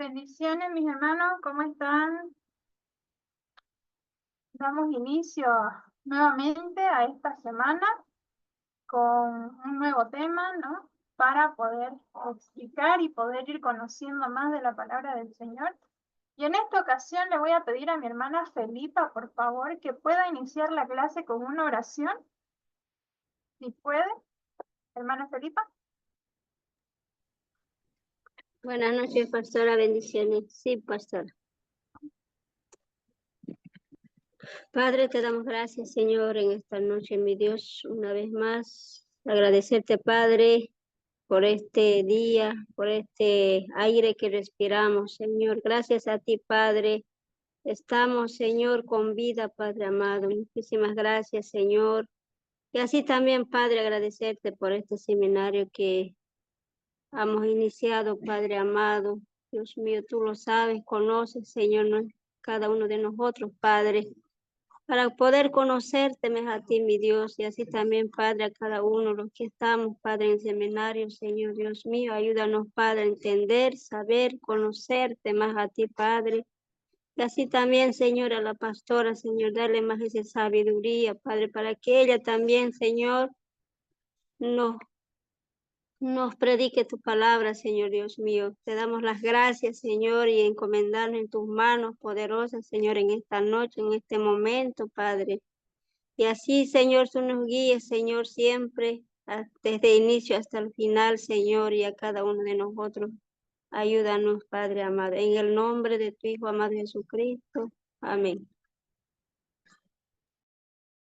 Bendiciones, mis hermanos, ¿cómo están? Damos inicio nuevamente a esta semana con un nuevo tema, ¿no? Para poder explicar y poder ir conociendo más de la palabra del Señor. Y en esta ocasión le voy a pedir a mi hermana Felipa, por favor, que pueda iniciar la clase con una oración. Si puede, hermana Felipa. Buenas noches, pastora, bendiciones. Sí, pastora. Padre, te damos gracias, Señor, en esta noche, mi Dios, una vez más. Agradecerte, Padre, por este día, por este aire que respiramos, Señor. Gracias a ti, Padre. Estamos, Señor, con vida, Padre amado. Muchísimas gracias, Señor. Y así también, Padre, agradecerte por este seminario que hemos iniciado, Padre amado. Dios mío, tú lo sabes, conoces, Señor, cada uno de nosotros, Padre, para poder conocerte más a ti, mi Dios, y así también, Padre, a cada uno, los que estamos, Padre, en seminario, Señor, Dios mío, ayúdanos, Padre, a entender, saber, conocerte más a ti, Padre, y así también, Señor, a la pastora, Señor, darle más esa sabiduría, Padre, para que ella también, Señor, nos predique tu palabra, Señor Dios mío. Te damos las gracias, Señor, y encomendarnos en tus manos poderosas, Señor, en esta noche, en este momento, Padre. Y así, Señor, tú nos guíes, Señor, siempre, desde el inicio hasta el final, Señor, y a cada uno de nosotros. Ayúdanos, Padre amado, en el nombre de tu Hijo amado Jesucristo. Amén.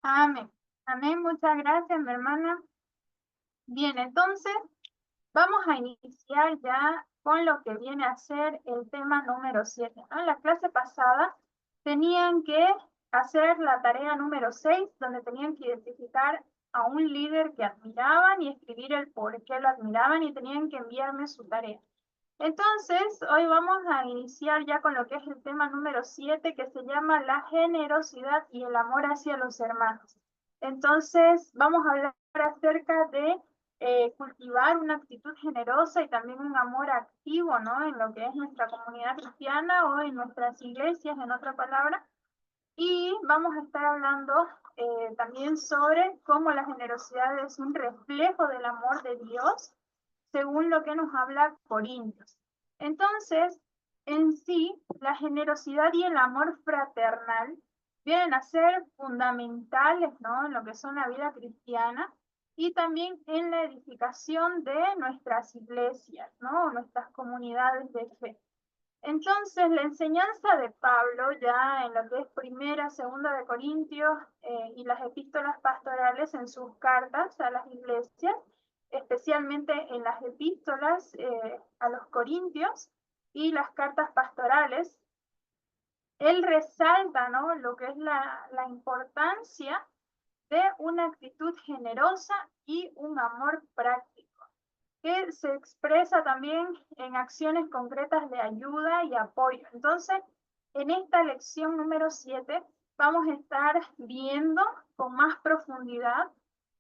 Amén. Amén, muchas gracias, mi hermana. Bien, entonces vamos a iniciar ya con lo que viene a ser el tema número 7, ¿no? En la clase pasada tenían que hacer la tarea número 6, donde tenían que identificar a un líder que admiraban y escribir el por qué lo admiraban y tenían que enviarme su tarea. Entonces, hoy vamos a iniciar ya con lo que es el tema número 7, que se llama la generosidad y el amor hacia los hermanos. Entonces, vamos a hablar acerca de cultivar una actitud generosa y también un amor activo, ¿no? En lo que es nuestra comunidad cristiana o en nuestras iglesias, en otra palabra. Y vamos a estar hablando también sobre cómo la generosidad es un reflejo del amor de Dios, según lo que nos habla Corintios. Entonces, en sí, la generosidad y el amor fraternal vienen a ser fundamentales, ¿no? En lo que son la vida cristiana y también en la edificación de nuestras iglesias, ¿no? Nuestras comunidades de fe. Entonces, la enseñanza de Pablo, ya en lo que es primera, segunda de Corintios y las epístolas pastorales en sus cartas a las iglesias, especialmente en las epístolas a los Corintios y las cartas pastorales, él resalta, ¿no? Lo que es la importancia de una actitud generosa y un amor práctico, que se expresa también en acciones concretas de ayuda y apoyo. Entonces, en esta lección número 7 vamos a estar viendo con más profundidad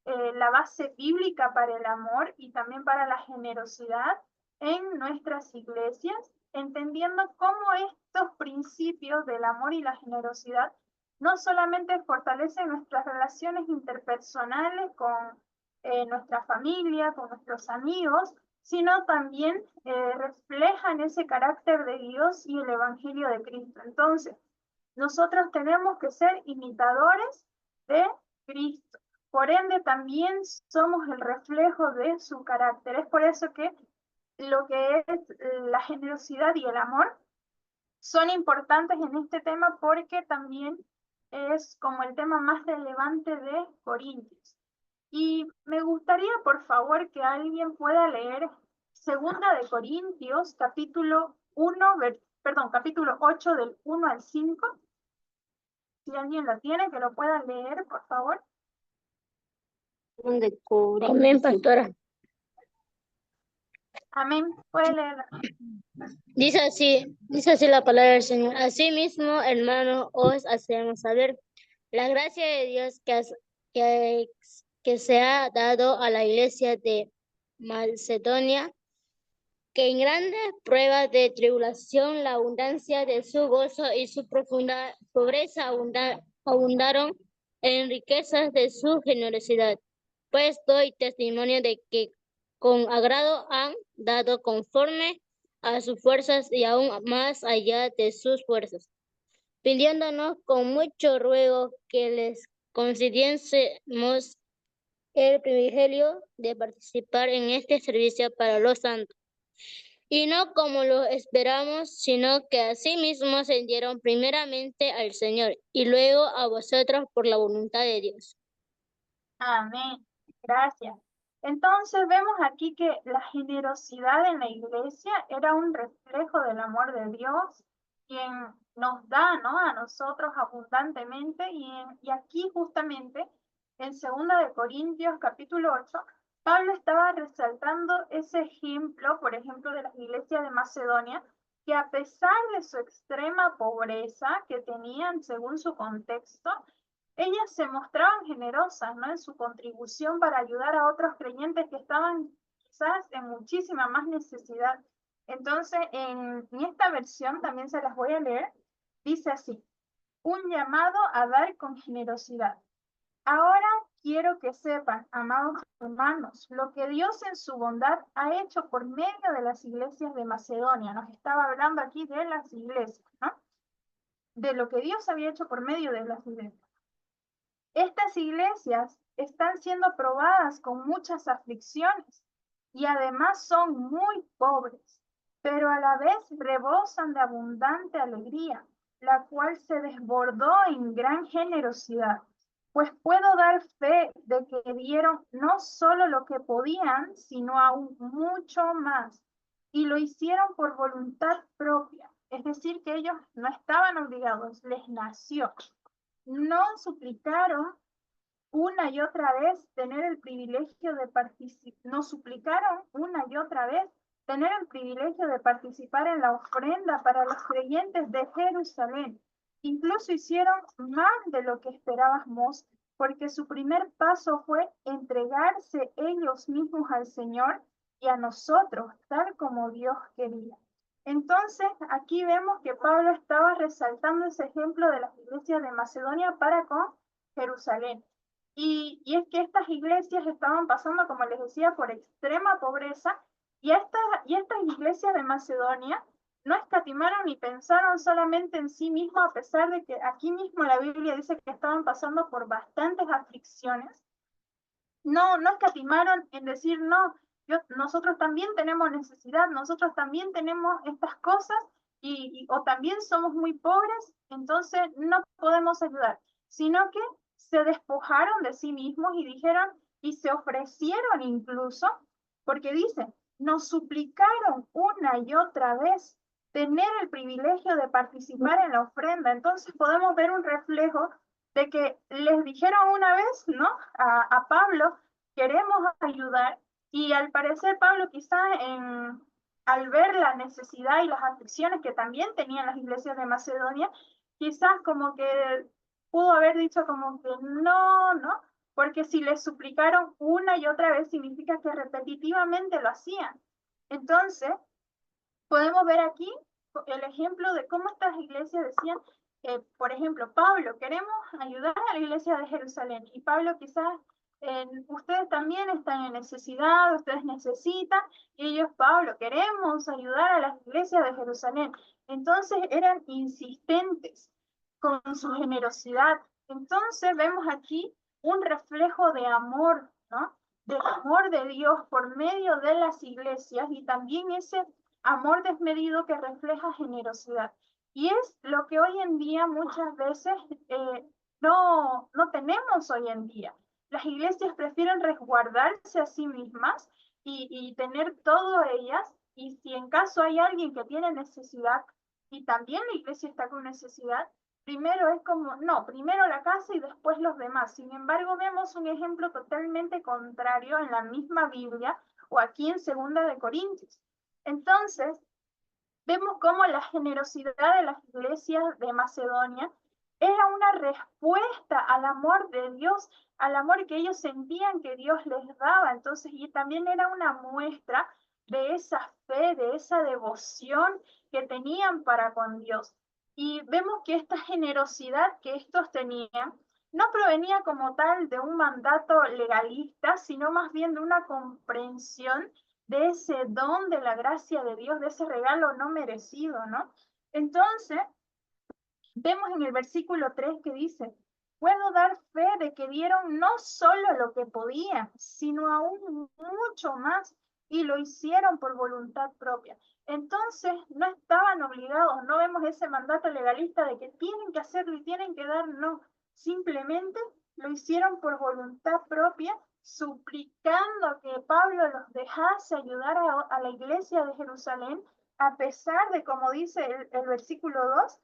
la base bíblica para el amor y también para la generosidad en nuestras iglesias, entendiendo cómo estos principios del amor y la generosidad no solamente fortalecen nuestras relaciones interpersonales con nuestra familia, con nuestros amigos, sino también reflejan ese carácter de Dios y el Evangelio de Cristo. Entonces, nosotros tenemos que ser imitadores de Cristo. Por ende, también somos el reflejo de su carácter. Es por eso que lo que es la generosidad y el amor son importantes en este tema, porque también es como el tema más relevante de Corintios. Y me gustaría, por favor, que alguien pueda leer Segunda de Corintios, capítulo 1, capítulo 8 del 1 al 5. Si alguien lo tiene, que lo pueda leer, por favor. Amén, pastora. Amén. Puede leerlo. Dice así la palabra del Señor. Asimismo, hermanos, os hacemos saber la gracia de Dios que se ha dado a la iglesia de Macedonia, que en grandes pruebas de tribulación la abundancia de su gozo y su profunda pobreza abundaron en riquezas de su generosidad. Pues doy testimonio de que con agrado han dado conforme a sus fuerzas y aún más allá de sus fuerzas, pidiéndonos con mucho ruego que les concediésemos el privilegio de participar en este servicio para los santos. Y no como lo esperamos, sino que asimismo se dieron primeramente al Señor y luego a vosotros por la voluntad de Dios. Amén. Gracias. Entonces vemos aquí que la generosidad en la iglesia era un reflejo del amor de Dios, quien nos da, ¿no?, a nosotros abundantemente. Y aquí justamente en 2 Corintios capítulo 8, Pablo estaba resaltando ese ejemplo, por ejemplo, de las iglesias de Macedonia, que a pesar de su extrema pobreza que tenían según su contexto, ellas se mostraban generosas, ¿no?, en su contribución para ayudar a otros creyentes que estaban quizás en muchísima más necesidad. Entonces, en esta versión también se las voy a leer. Dice así: un llamado a dar con generosidad. Ahora quiero que sepan, amados hermanos, lo que Dios en su bondad ha hecho por medio de las iglesias de Macedonia. Nos estaba hablando aquí de las iglesias, ¿no?, de lo que Dios había hecho por medio de las iglesias. Estas iglesias están siendo probadas con muchas aflicciones y además son muy pobres, pero a la vez rebosan de abundante alegría, la cual se desbordó en gran generosidad. Pues puedo dar fe de que dieron no solo lo que podían, sino aún mucho más, y lo hicieron por voluntad propia. Es decir, que ellos no estaban obligados, les nació. No suplicaron una y otra vez tener el privilegio de nos suplicaron una y otra vez tener el privilegio de participar en la ofrenda para los creyentes de Jerusalén. Incluso hicieron más de lo que esperábamos, porque su primer paso fue entregarse ellos mismos al Señor y a nosotros, tal como Dios quería. Entonces, aquí vemos que Pablo estaba resaltando ese ejemplo de las iglesias de Macedonia para con Jerusalén. Y es que estas iglesias estaban pasando, como les decía, por extrema pobreza, y estas iglesias de Macedonia no escatimaron ni pensaron solamente en sí mismos, a pesar de que aquí mismo la Biblia dice que estaban pasando por bastantes aflicciones. No escatimaron en decir, no, nosotros también tenemos necesidad, nosotros también tenemos estas cosas, o también somos muy pobres, entonces no podemos ayudar, sino que se despojaron de sí mismos y dijeron, y se ofrecieron incluso, porque dicen, nos suplicaron una y otra vez tener el privilegio de participar en la ofrenda. Entonces podemos ver un reflejo de que les dijeron una vez, ¿no?, a Pablo, queremos ayudar, y al parecer Pablo quizá al ver la necesidad y las aflicciones que también tenían las iglesias de Macedonia, quizás como que pudo haber dicho como que no, porque si les suplicaron una y otra vez significa que repetitivamente lo hacían. Entonces, podemos ver aquí el ejemplo de cómo estas iglesias decían, por ejemplo, Pablo, queremos ayudar a la iglesia de Jerusalén. Y Pablo quizás, ustedes también están en necesidad, ustedes necesitan. Y ellos, Pablo, queremos ayudar a las iglesias de Jerusalén. Entonces eran insistentes con su generosidad. Entonces vemos aquí un reflejo de amor, ¿no?, del amor de Dios por medio de las iglesias, y también ese amor desmedido que refleja generosidad. Y es lo que hoy en día muchas veces no tenemos hoy en día. Las iglesias prefieren resguardarse a sí mismas y tener todo ellas, y si en caso hay alguien que tiene necesidad y también la iglesia está con necesidad, primero es como, no, primero la casa y después los demás. Sin embargo, vemos un ejemplo totalmente contrario en la misma Biblia o aquí en 2 Corintios. Entonces, vemos cómo la generosidad de las iglesias de Macedonia era una respuesta al amor de Dios, al amor que ellos sentían que Dios les daba. Entonces, y también era una muestra de esa fe fe, de esa devoción que tenían para con Dios. Y vemos que esta generosidad que estos tenían no provenía como tal de un mandato legalista, sino más bien de una comprensión de ese don de la gracia de Dios, de ese regalo no merecido, ¿no? Entonces, vemos en el versículo 3 que dice, puedo dar fe de que dieron no solo lo que podían, sino aún mucho más, y lo hicieron por voluntad propia. Entonces, no estaban obligados, no vemos ese mandato legalista de que tienen que hacerlo y tienen que dar, no. Simplemente lo hicieron por voluntad propia, suplicando que Pablo los dejase ayudar a la iglesia de Jerusalén, a pesar de, como dice el versículo 2,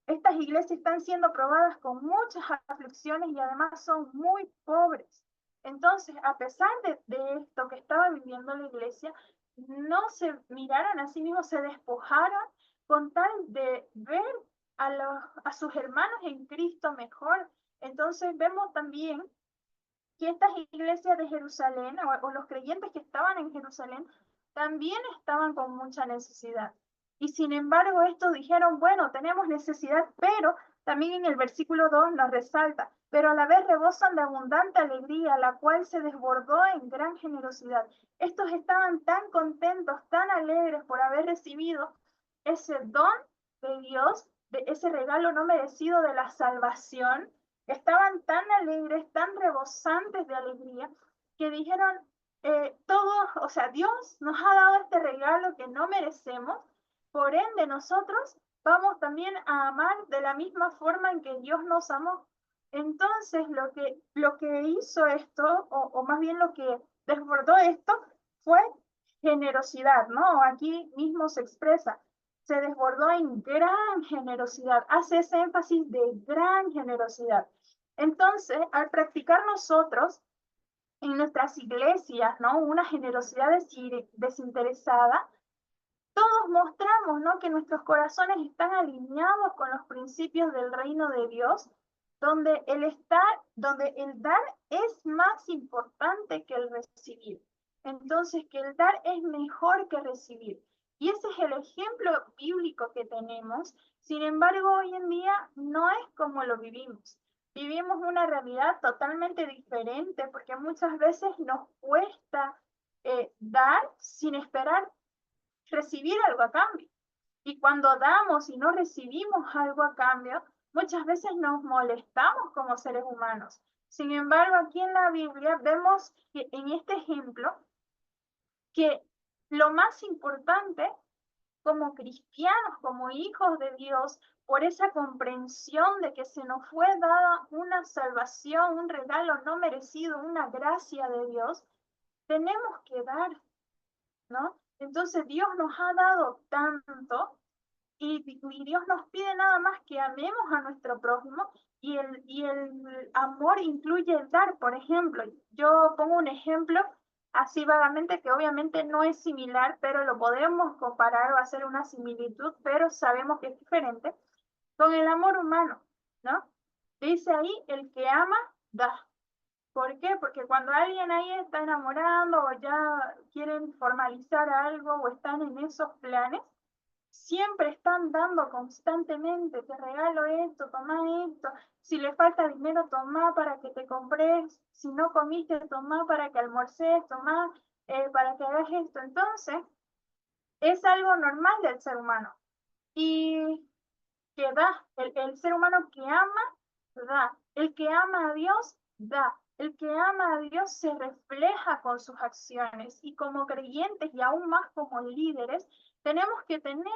estas iglesias están siendo probadas con muchas aflicciones y además son muy pobres. Entonces, a pesar de esto que estaba viviendo la iglesia, no se miraron a sí mismos, se despojaron con tal de ver a sus hermanos en Cristo mejor. Entonces, vemos también que estas iglesias de Jerusalén o los creyentes que estaban en Jerusalén también estaban con mucha necesidad. Y sin embargo, estos dijeron, bueno, tenemos necesidad, pero también en el versículo 2 nos resalta, pero a la vez rebosan de abundante alegría, la cual se desbordó en gran generosidad. Estos estaban tan contentos, tan alegres por haber recibido ese don de Dios, de ese regalo no merecido de la salvación. Estaban tan alegres, tan rebosantes de alegría, que dijeron, todos, o sea, Dios nos ha dado este regalo que no merecemos, por ende nosotros vamos también a amar de la misma forma en que Dios nos amó. Entonces, lo que hizo esto, o más bien lo que desbordó esto, fue generosidad, ¿no? Aquí mismo se expresa, se desbordó en gran generosidad, hace ese énfasis de gran generosidad. Entonces, al practicar nosotros en nuestras iglesias, ¿no? Una generosidad desinteresada, todos mostramos, ¿no? Que nuestros corazones están alineados con los principios del reino de Dios, donde donde el dar es más importante que el recibir. Entonces, que el dar es mejor que recibir. Y ese es el ejemplo bíblico que tenemos. Sin embargo, hoy en día no es como lo vivimos. Vivimos una realidad totalmente diferente porque muchas veces nos cuesta dar sin esperar recibir algo a cambio. Y cuando damos y no recibimos algo a cambio, muchas veces nos molestamos como seres humanos. Sin embargo, aquí en la Biblia vemos que en este ejemplo que lo más importante como cristianos, como hijos de Dios, por esa comprensión de que se nos fue dada una salvación, un regalo no merecido, una gracia de Dios, tenemos que dar, ¿no? Entonces Dios nos ha dado tanto y Dios nos pide nada más que amemos a nuestro prójimo y el amor incluye el dar. Por ejemplo, yo pongo un ejemplo así vagamente que obviamente no es similar, pero lo podemos comparar o hacer una similitud, pero sabemos que es diferente, con el amor humano, ¿no? Dice ahí, el que ama, da. ¿Por qué? Porque cuando alguien ahí está enamorando o ya quieren formalizar algo o están en esos planes, siempre están dando constantemente, te regalo esto, toma esto, si le falta dinero, toma para que te compres, si no comiste, toma para que almorces, toma para que hagas esto. Entonces, es algo normal del ser humano. Y que da, el ser humano que ama, da. El que ama a Dios, da. El que ama a Dios se refleja con sus acciones y como creyentes y aún más como líderes, tenemos que tener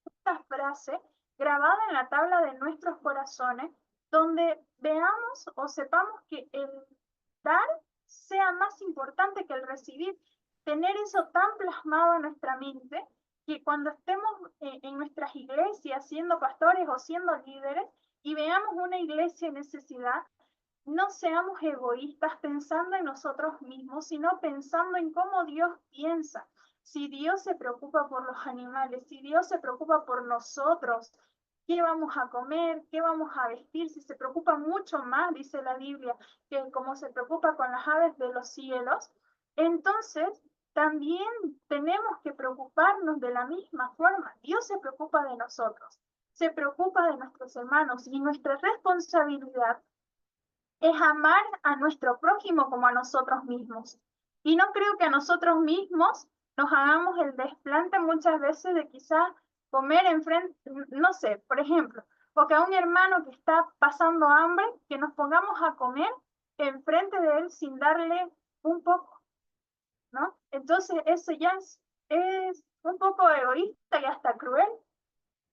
esta frase grabada en la tabla de nuestros corazones, donde veamos o sepamos que el dar sea más importante que el recibir, tener eso tan plasmado en nuestra mente que cuando estemos en nuestras iglesias siendo pastores o siendo líderes y veamos una iglesia en necesidad, no seamos egoístas pensando en nosotros mismos, sino pensando en cómo Dios piensa. Si Dios se preocupa por los animales, si Dios se preocupa por nosotros, qué vamos a comer, qué vamos a vestir, si se preocupa mucho más, dice la Biblia, que como se preocupa con las aves de los cielos, entonces también tenemos que preocuparnos de la misma forma. Dios se preocupa de nosotros, se preocupa de nuestros hermanos y nuestra responsabilidad es amar a nuestro prójimo como a nosotros mismos. Y no creo que a nosotros mismos nos hagamos el desplante muchas veces de quizás comer enfrente, no sé, por ejemplo, o que a un hermano que está pasando hambre, que nos pongamos a comer enfrente de él sin darle un poco, ¿no? Entonces eso ya es un poco egoísta y hasta cruel.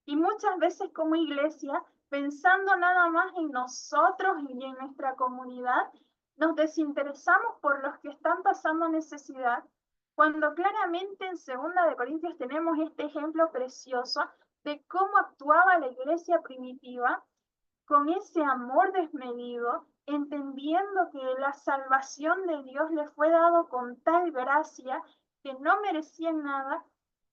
Y muchas veces como iglesia, pensando nada más en nosotros y en nuestra comunidad, nos desinteresamos por los que están pasando necesidad, cuando claramente en 2 Corintios tenemos este ejemplo precioso de cómo actuaba la iglesia primitiva con ese amor desmedido, entendiendo que la salvación de Dios le fue dado con tal gracia que no merecían nada.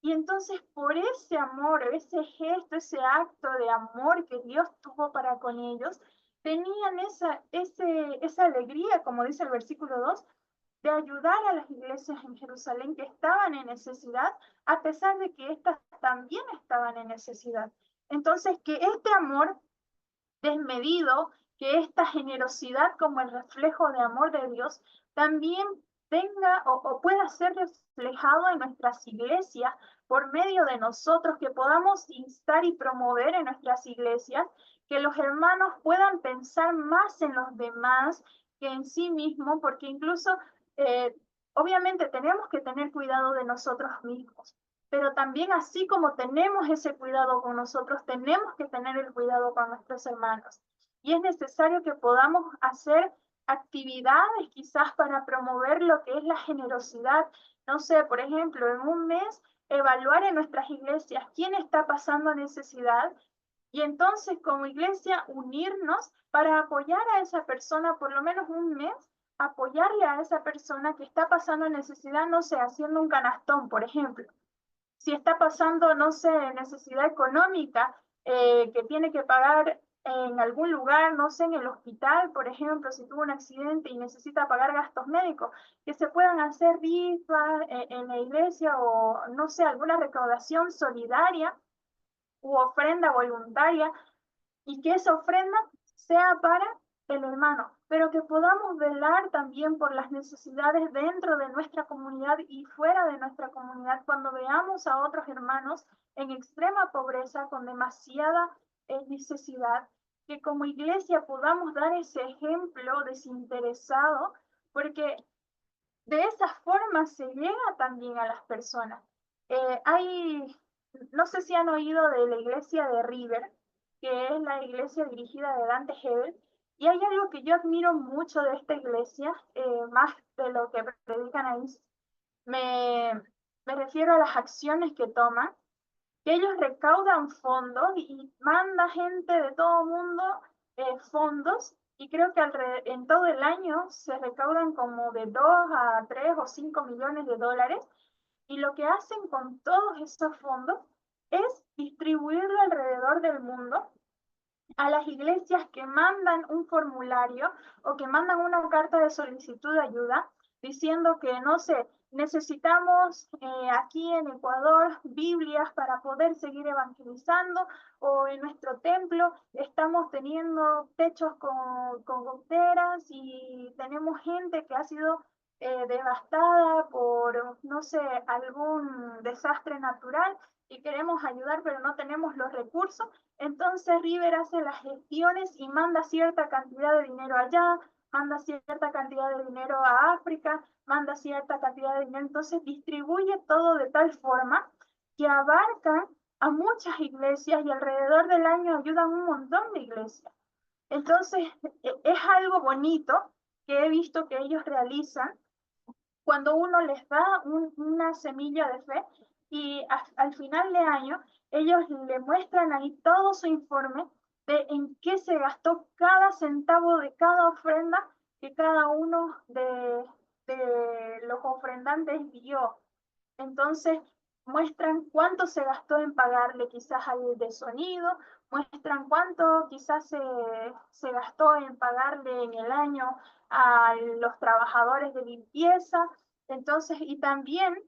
Y entonces por ese amor, ese gesto, ese acto de amor que Dios tuvo para con ellos, tenían esa alegría, como dice el versículo 2, de ayudar a las iglesias en Jerusalén que estaban en necesidad, a pesar de que éstas también estaban en necesidad. Entonces, que este amor desmedido, que esta generosidad como el reflejo de amor de Dios también tenga o pueda ser reflejado en nuestras iglesias por medio de nosotros, que podamos instar y promover en nuestras iglesias, que los hermanos puedan pensar más en los demás que en sí mismos, porque incluso obviamente tenemos que tener cuidado de nosotros mismos, pero también así como tenemos ese cuidado con nosotros, tenemos que tener el cuidado con nuestros hermanos. Y es necesario que podamos hacer actividades quizás para promover lo que es la generosidad. No sé, por ejemplo, en un mes evaluar en nuestras iglesias quién está pasando necesidad y entonces como iglesia unirnos para apoyar a esa persona por lo menos un mes, apoyarle a esa persona que está pasando necesidad, no sé, haciendo un canastón, por ejemplo. Si está pasando, no sé, necesidad económica, que tiene que pagar en algún lugar, no sé, en el hospital, por ejemplo, si tuvo un accidente y necesita pagar gastos médicos, que se puedan hacer rifas en la iglesia o, no sé, alguna recaudación solidaria u ofrenda voluntaria y que esa ofrenda sea para el hermano, pero que podamos velar también por las necesidades dentro de nuestra comunidad y fuera de nuestra comunidad cuando veamos a otros hermanos en extrema pobreza, con demasiada necesidad, que como iglesia podamos dar ese ejemplo desinteresado, porque de esa forma se llega también a las personas. No sé si han oído de la iglesia de River, que es la iglesia dirigida de Dante Hebel, y hay algo que yo admiro mucho de esta iglesia, más de lo que predican ahí, me refiero a las acciones que toman, que ellos recaudan fondos y manda gente de todo el mundo fondos, y creo que en todo el año se recaudan como de 2 a 3 o 5 millones de dólares, y lo que hacen con todos esos fondos es distribuirlo alrededor del mundo a las iglesias que mandan un formulario o que mandan una carta de solicitud de ayuda diciendo que, no sé, necesitamos aquí en Ecuador Biblias para poder seguir evangelizando, o en nuestro templo estamos teniendo techos con goteras y tenemos gente que ha sido devastada por, no sé, algún desastre natural y queremos ayudar pero no tenemos los recursos. Entonces River hace las gestiones y manda cierta cantidad de dinero allá, manda cierta cantidad de dinero a África, manda cierta cantidad de dinero, entonces distribuye todo de tal forma que abarca a muchas iglesias y alrededor del año ayudan un montón de iglesias. Entonces es algo bonito que he visto que ellos realizan cuando uno les da una semilla de fe y al final de año ellos le muestran ahí todo su informe de en qué se gastó cada centavo de cada ofrenda que cada uno de los ofrendantes dio. Entonces muestran cuánto se gastó en pagarle quizás al de sonido, muestran cuánto quizás se gastó en pagarle en el año a los trabajadores de limpieza, Entonces, y también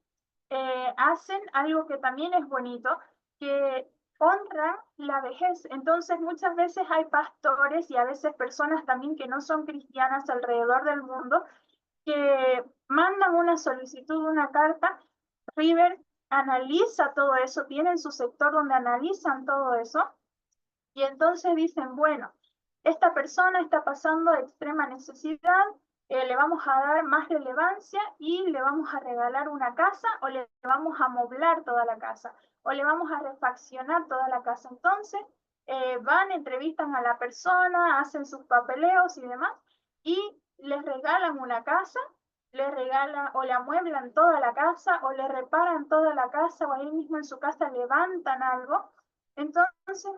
hacen algo que también es bonito, que honran la vejez. Entonces, muchas veces hay pastores y a veces personas también que no son cristianas alrededor del mundo que mandan una solicitud, una carta. River analiza todo eso, tienen su sector donde analizan todo eso y entonces dicen, bueno, esta persona está pasando extrema necesidad, le vamos a dar más relevancia y le vamos a regalar una casa o le vamos a amoblar toda la casa o le vamos a refaccionar toda la casa. Entonces, van, entrevistan a la persona, hacen sus papeleos y demás y les regalan una casa, le regalan o le amueblan toda la casa o le reparan toda la casa o ahí mismo en su casa levantan algo. Entonces,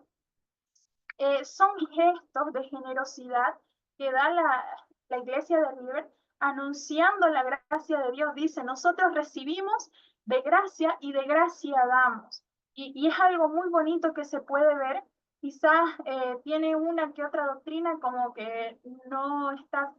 son gestos de generosidad que da la iglesia de River anunciando la gracia de Dios. Dice, nosotros recibimos de gracia y de gracia damos. Y es algo muy bonito que se puede ver. Quizás tiene una que otra doctrina como que no está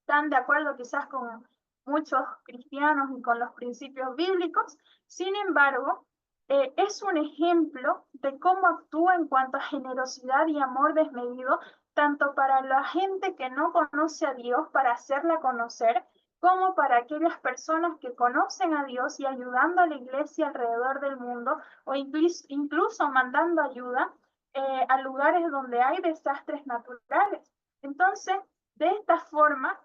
tan de acuerdo quizás con muchos cristianos y con los principios bíblicos. Sin embargo, es un ejemplo de cómo actúa en cuanto a generosidad y amor desmedido, tanto para la gente que no conoce a Dios, para hacerla conocer, como para aquellas personas que conocen a Dios y ayudando a la iglesia alrededor del mundo, o incluso mandando ayuda a lugares donde hay desastres naturales. Entonces, de esta forma,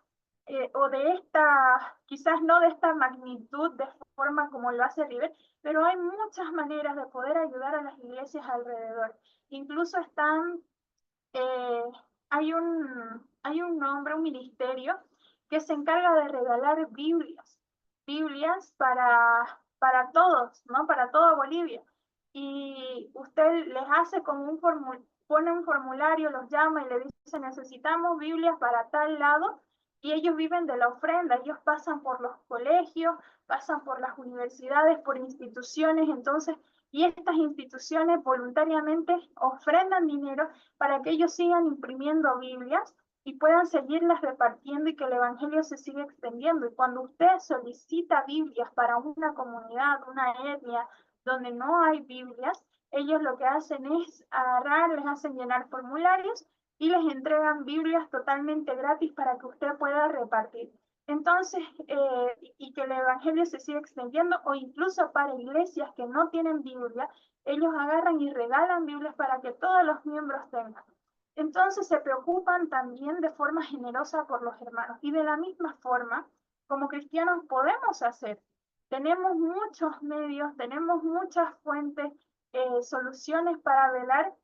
o de esta, quizás no de esta magnitud, de forma como lo hace River, pero hay muchas maneras de poder ayudar a las iglesias alrededor. Incluso están, eh, hay un nombre, un ministerio que se encarga de regalar Biblias para todos, ¿no? Para toda Bolivia. Y usted les hace como un pone un formulario, los llama y le dice, necesitamos Biblias para tal lado, y ellos viven de la ofrenda, ellos pasan por los colegios, pasan por las universidades, por instituciones, entonces, y estas instituciones voluntariamente ofrendan dinero para que ellos sigan imprimiendo Biblias y puedan seguirlas repartiendo y que el Evangelio se siga extendiendo. Y cuando usted solicita Biblias para una comunidad, una etnia, donde no hay Biblias, ellos lo que hacen es agarrar, les hacen llenar formularios y les entregan Biblias totalmente gratis para que usted pueda repartir. Entonces, y que el Evangelio se siga extendiendo, o incluso para iglesias que no tienen Biblia, ellos agarran y regalan Biblias para que todos los miembros tengan. Entonces se preocupan también de forma generosa por los hermanos. Y de la misma forma, como cristianos podemos hacer. Tenemos muchos medios, tenemos muchas fuentes, soluciones para velar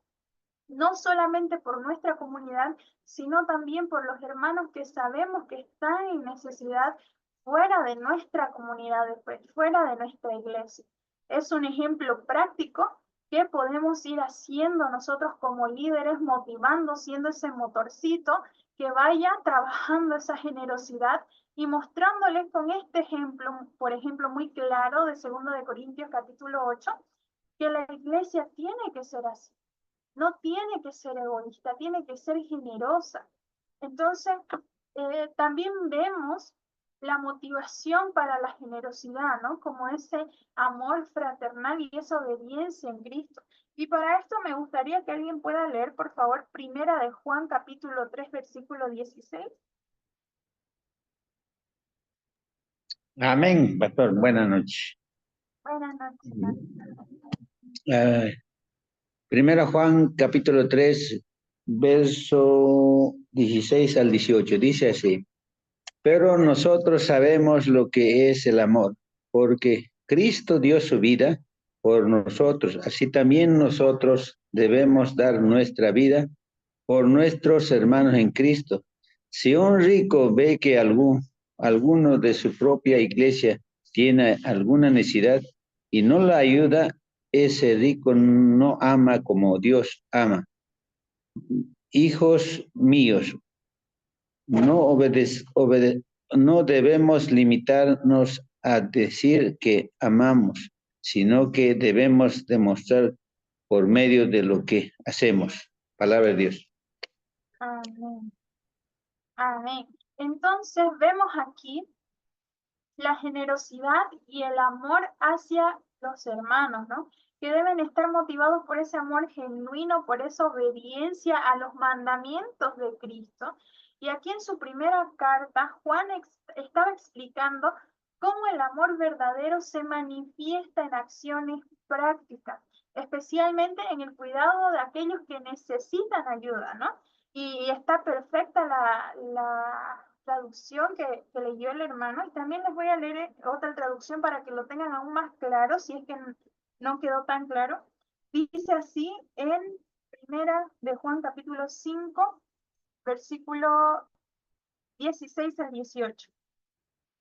no solamente por nuestra comunidad, sino también por los hermanos que sabemos que están en necesidad fuera de nuestra comunidad de fe, fuera de nuestra iglesia. Es un ejemplo práctico que podemos ir haciendo nosotros como líderes, motivando, siendo ese motorcito que vaya trabajando esa generosidad y mostrándoles con este ejemplo, por ejemplo, muy claro de 2 de Corintios capítulo 8, que la iglesia tiene que ser así. No tiene que ser egoísta, tiene que ser generosa. Entonces, también vemos la motivación para la generosidad, ¿no? Como ese amor fraternal y esa obediencia en Cristo. Y para esto me gustaría que alguien pueda leer, por favor, Primera de Juan, capítulo 3, versículo 16. Amén, pastor. Buenas noches. Buenas noches. Primera Juan, capítulo 3, verso 16 al 18. Dice así: pero nosotros sabemos lo que es el amor, porque Cristo dio su vida por nosotros. Así también nosotros debemos dar nuestra vida por nuestros hermanos en Cristo. Si un rico ve que alguno de su propia iglesia tiene alguna necesidad y no la ayuda, ese rico no ama como Dios ama. Hijos míos, no debemos limitarnos a decir que amamos, sino que debemos demostrar por medio de lo que hacemos. Palabra de Dios. Amén. Amén. Entonces vemos aquí la generosidad y el amor hacia los hermanos, ¿no? Que deben estar motivados por ese amor genuino, por esa obediencia a los mandamientos de Cristo. Y aquí en su primera carta, Juan estaba explicando cómo el amor verdadero se manifiesta en acciones prácticas, especialmente en el cuidado de aquellos que necesitan ayuda, ¿no? Y está perfecta la traducción que leyó el hermano, y también les voy a leer otra traducción para que lo tengan aún más claro, si es que no quedó tan claro. Dice así en primera de Juan capítulo 5, versículo 16 al 18.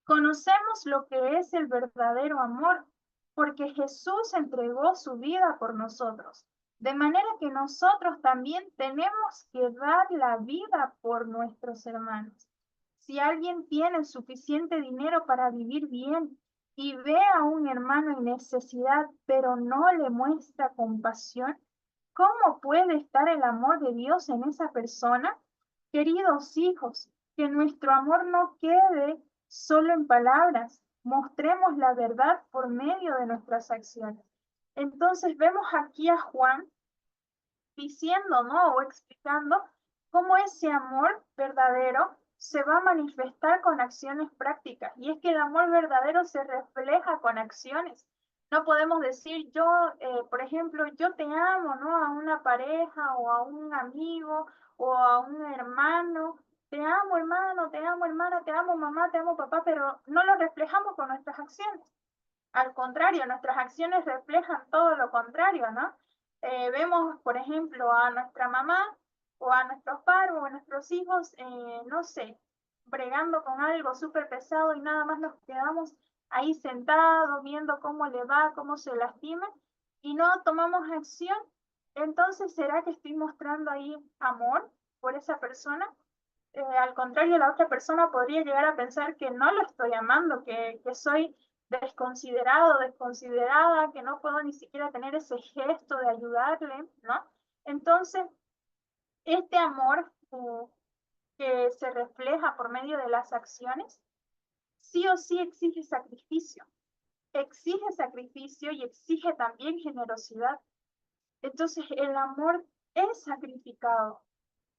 Conocemos lo que es el verdadero amor, porque Jesús entregó su vida por nosotros, de manera que nosotros también tenemos que dar la vida por nuestros hermanos. Si alguien tiene suficiente dinero para vivir bien y ve a un hermano en necesidad, pero no le muestra compasión, ¿cómo puede estar el amor de Dios en esa persona? Queridos hijos, que nuestro amor no quede solo en palabras, mostremos la verdad por medio de nuestras acciones. Entonces vemos aquí a Juan diciendo, ¿no? O explicando cómo ese amor verdadero se va a manifestar con acciones prácticas. Y es que el amor verdadero se refleja con acciones. No podemos decir yo, por ejemplo, yo te amo, ¿no? A una pareja o a un amigo o a un hermano. Te amo, hermano, te amo, hermana, te amo, mamá, te amo, papá, pero no lo reflejamos con nuestras acciones. Al contrario, nuestras acciones reflejan todo lo contrario, ¿no? Vemos, por ejemplo, a nuestra mamá o a nuestros padres o a nuestros hijos, no sé, bregando con algo súper pesado y nada más nos quedamos ahí sentados viendo cómo le va, cómo se lastima y no tomamos acción. Entonces, ¿será que estoy mostrando ahí amor por esa persona? Al contrario, la otra persona podría llegar a pensar que no lo estoy amando, que soy desconsiderado, desconsiderada, que no puedo ni siquiera tener ese gesto de ayudarle, ¿no? Entonces, este amor que se refleja por medio de las acciones, sí o sí exige sacrificio y exige también generosidad. Entonces, el amor es sacrificado.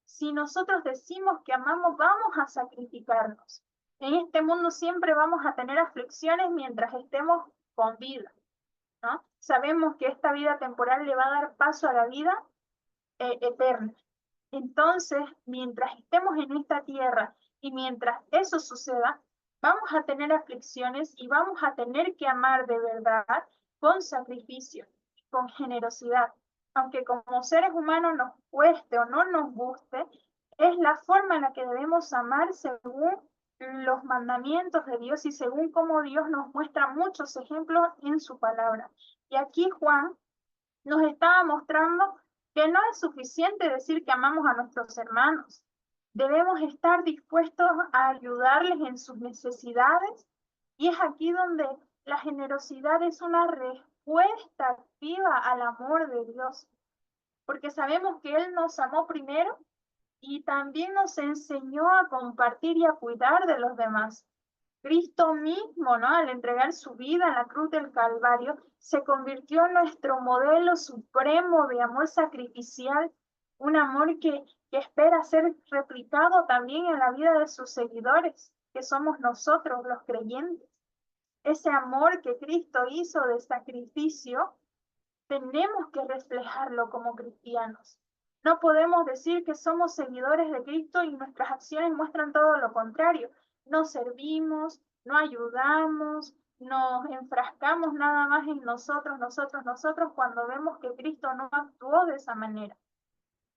Si nosotros decimos que amamos, vamos a sacrificarnos. En este mundo siempre vamos a tener aflicciones mientras estemos con vida, ¿no? Sabemos que esta vida temporal le va a dar paso a la vida eterna. Entonces, mientras estemos en esta tierra y mientras eso suceda, vamos a tener aflicciones y vamos a tener que amar de verdad con sacrificio, con generosidad. Aunque como seres humanos nos cueste o no nos guste, es la forma en la que debemos amar según los mandamientos de Dios y según cómo Dios nos muestra muchos ejemplos en su palabra. Y aquí Juan nos estaba mostrando que no es suficiente decir que amamos a nuestros hermanos. Debemos estar dispuestos a ayudarles en sus necesidades y es aquí donde la generosidad es una respuesta activa al amor de Dios, porque sabemos que Él nos amó primero y también nos enseñó a compartir y a cuidar de los demás. Cristo mismo, ¿no? Al entregar su vida en la cruz del Calvario, se convirtió en nuestro modelo supremo de amor sacrificial, un amor que espera ser replicado también en la vida de sus seguidores, que somos nosotros los creyentes. Ese amor que Cristo hizo de sacrificio, tenemos que reflejarlo como cristianos. No podemos decir que somos seguidores de Cristo y nuestras acciones muestran todo lo contrario. No servimos, no ayudamos, nos enfrascamos nada más en nosotros, cuando vemos que Cristo no actuó de esa manera.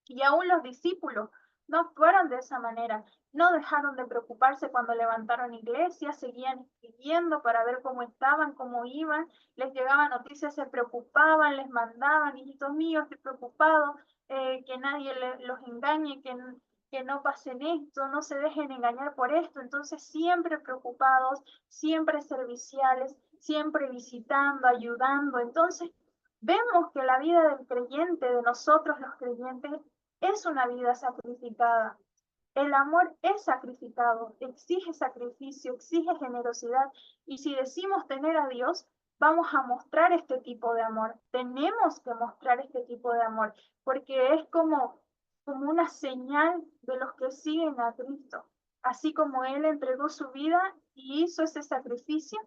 Y aún los discípulos no actuaron de esa manera, no dejaron de preocuparse cuando levantaron iglesias, seguían escribiendo para ver cómo estaban, cómo iban, les llegaban noticias, se preocupaban, les mandaban, hijitos míos, estoy preocupado, que nadie los engañe, que no pasen esto, no se dejen engañar por esto. Entonces siempre preocupados, siempre serviciales, siempre visitando, ayudando. Entonces vemos que la vida del creyente, de nosotros los creyentes, es una vida sacrificada. El amor es sacrificado, exige sacrificio, exige generosidad. Y si decimos tener a Dios, vamos a mostrar este tipo de amor. Tenemos que mostrar este tipo de amor, porque es como una señal de los que siguen a Cristo. Así como Él entregó su vida y hizo ese sacrificio,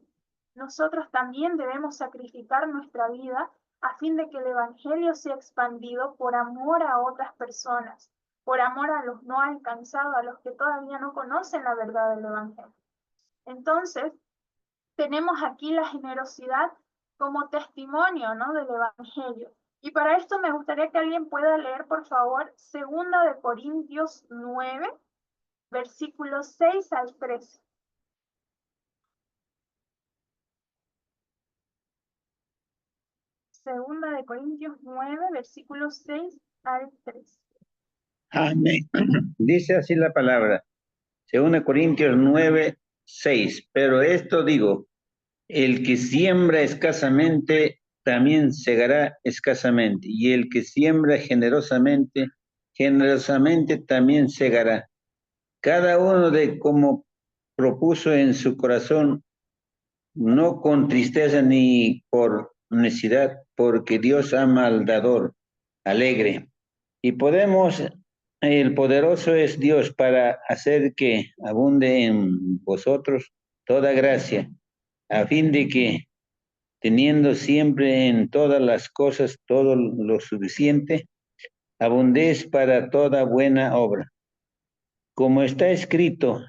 nosotros también debemos sacrificar nuestra vida a fin de que el Evangelio sea expandido por amor a otras personas, por amor a los no alcanzados, a los que todavía no conocen la verdad del Evangelio. Entonces, tenemos aquí la generosidad como testimonio, ¿no?, del Evangelio. Y para esto me gustaría que alguien pueda leer, por favor, 2 Corintios 9, versículos 6 al 13. Segunda de Corintios 9, versículos 6 al 13. Amén. Dice así la palabra. 2 Corintios 9, 6. Pero esto digo, el que siembra escasamente, también segará escasamente. Y el que siembra generosamente, generosamente también segará. Cada uno de como propuso en su corazón, no con tristeza ni por necesidad, porque Dios ama al dador alegre. Y podemos, el poderoso es Dios para hacer que abunde en vosotros toda gracia, a fin de que, teniendo siempre en todas las cosas todo lo suficiente, abundéis para toda buena obra. Como está escrito,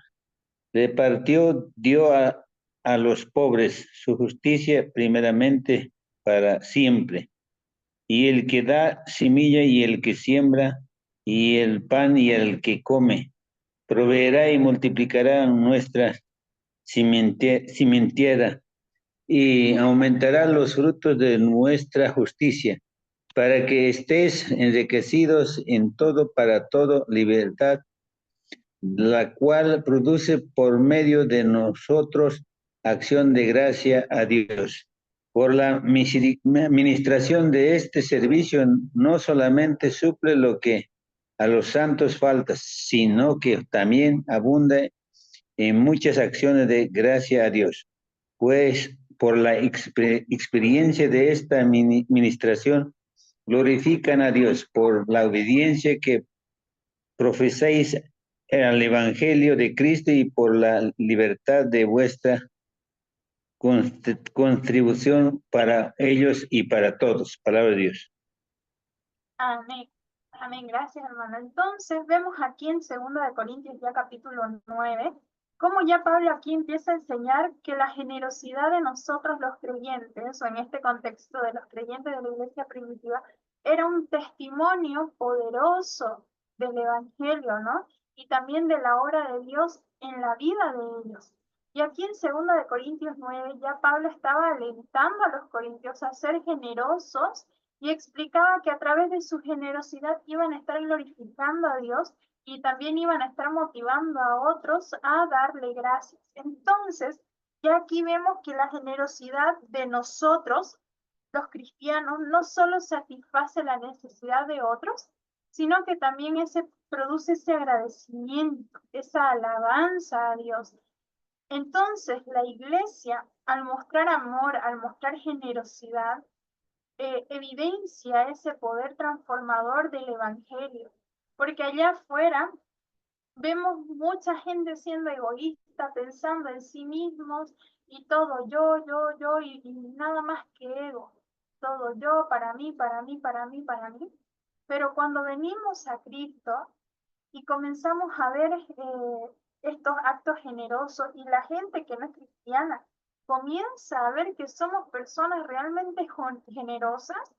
repartió, dio a los pobres su justicia primeramente para siempre. Y el que da semilla y el que siembra, y el pan y el que come, proveerá y multiplicará nuestra simientiera y aumentará los frutos de nuestra justicia, para que estéis enriquecidos en todo para todo libertad, la cual produce por medio de nosotros acción de gracia a Dios. Por la administración de este servicio no solamente suple lo que a los santos falta, sino que también abunda en muchas acciones de gracia a Dios. Pues por la experiencia de esta administración glorifican a Dios por la obediencia que profesáis al Evangelio de Cristo y por la libertad de vuestra contribución para ellos y para todos. Palabra de Dios. Amén. Amén. Gracias, hermano. Entonces, vemos aquí en 2 Corintios, ya capítulo 9, cómo ya Pablo aquí empieza a enseñar que la generosidad de nosotros los creyentes, o en este contexto de los creyentes de la iglesia primitiva, era un testimonio poderoso del Evangelio, ¿no? Y también de la obra de Dios en la vida de ellos. Y aquí en 2 Corintios 9 ya Pablo estaba alentando a los corintios a ser generosos y explicaba que a través de su generosidad iban a estar glorificando a Dios y también iban a estar motivando a otros a darle gracias. Entonces, ya aquí vemos que la generosidad de nosotros, los cristianos, no solo satisface la necesidad de otros, sino que también produce ese agradecimiento, esa alabanza a Dios. Entonces, la iglesia, al mostrar amor, al mostrar generosidad, evidencia ese poder transformador del Evangelio, porque allá afuera vemos mucha gente siendo egoísta, pensando en sí mismos y todo yo y nada más que ego, todo yo, para mí, para mí, para mí, para mí. Pero cuando venimos a Cristo y comenzamos a ver estos actos generosos y la gente que no es cristiana comienza a ver que somos personas realmente generosas,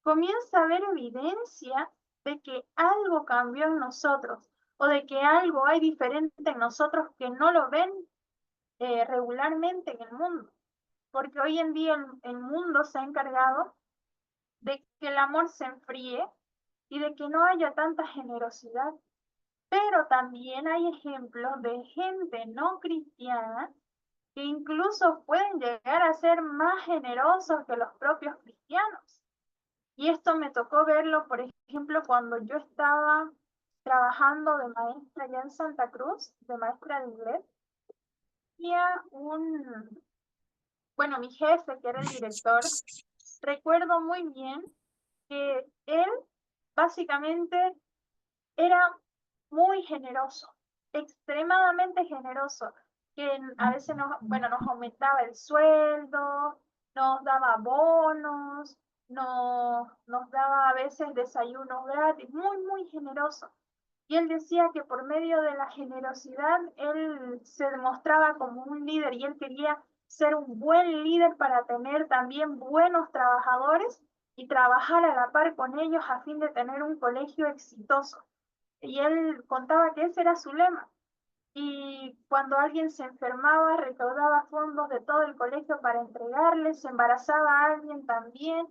comienza a haber evidencia de que algo cambió en nosotros o de que algo hay diferente en nosotros que no lo ven regularmente en el mundo. Porque hoy en día el mundo se ha encargado de que el amor se enfríe y de que no haya tanta generosidad. Pero también hay ejemplos de gente no cristiana que incluso pueden llegar a ser más generosos que los propios cristianos. Y esto me tocó verlo, por ejemplo, cuando yo estaba trabajando de maestra allá en Santa Cruz, de maestra de inglés, había bueno, mi jefe, que era el director, recuerdo muy bien que él básicamente era muy generoso, extremadamente generoso, que a veces nos aumentaba el sueldo, nos daba bonos, nos daba a veces desayunos gratis, muy, muy generoso. Y él decía que por medio de la generosidad él se demostraba como un líder y él quería ser un buen líder para tener también buenos trabajadores y trabajar a la par con ellos a fin de tener un colegio exitoso. Y él contaba que ese era su lema. Y cuando alguien se enfermaba, recaudaba fondos de todo el colegio para entregarles, se embarazaba a alguien también,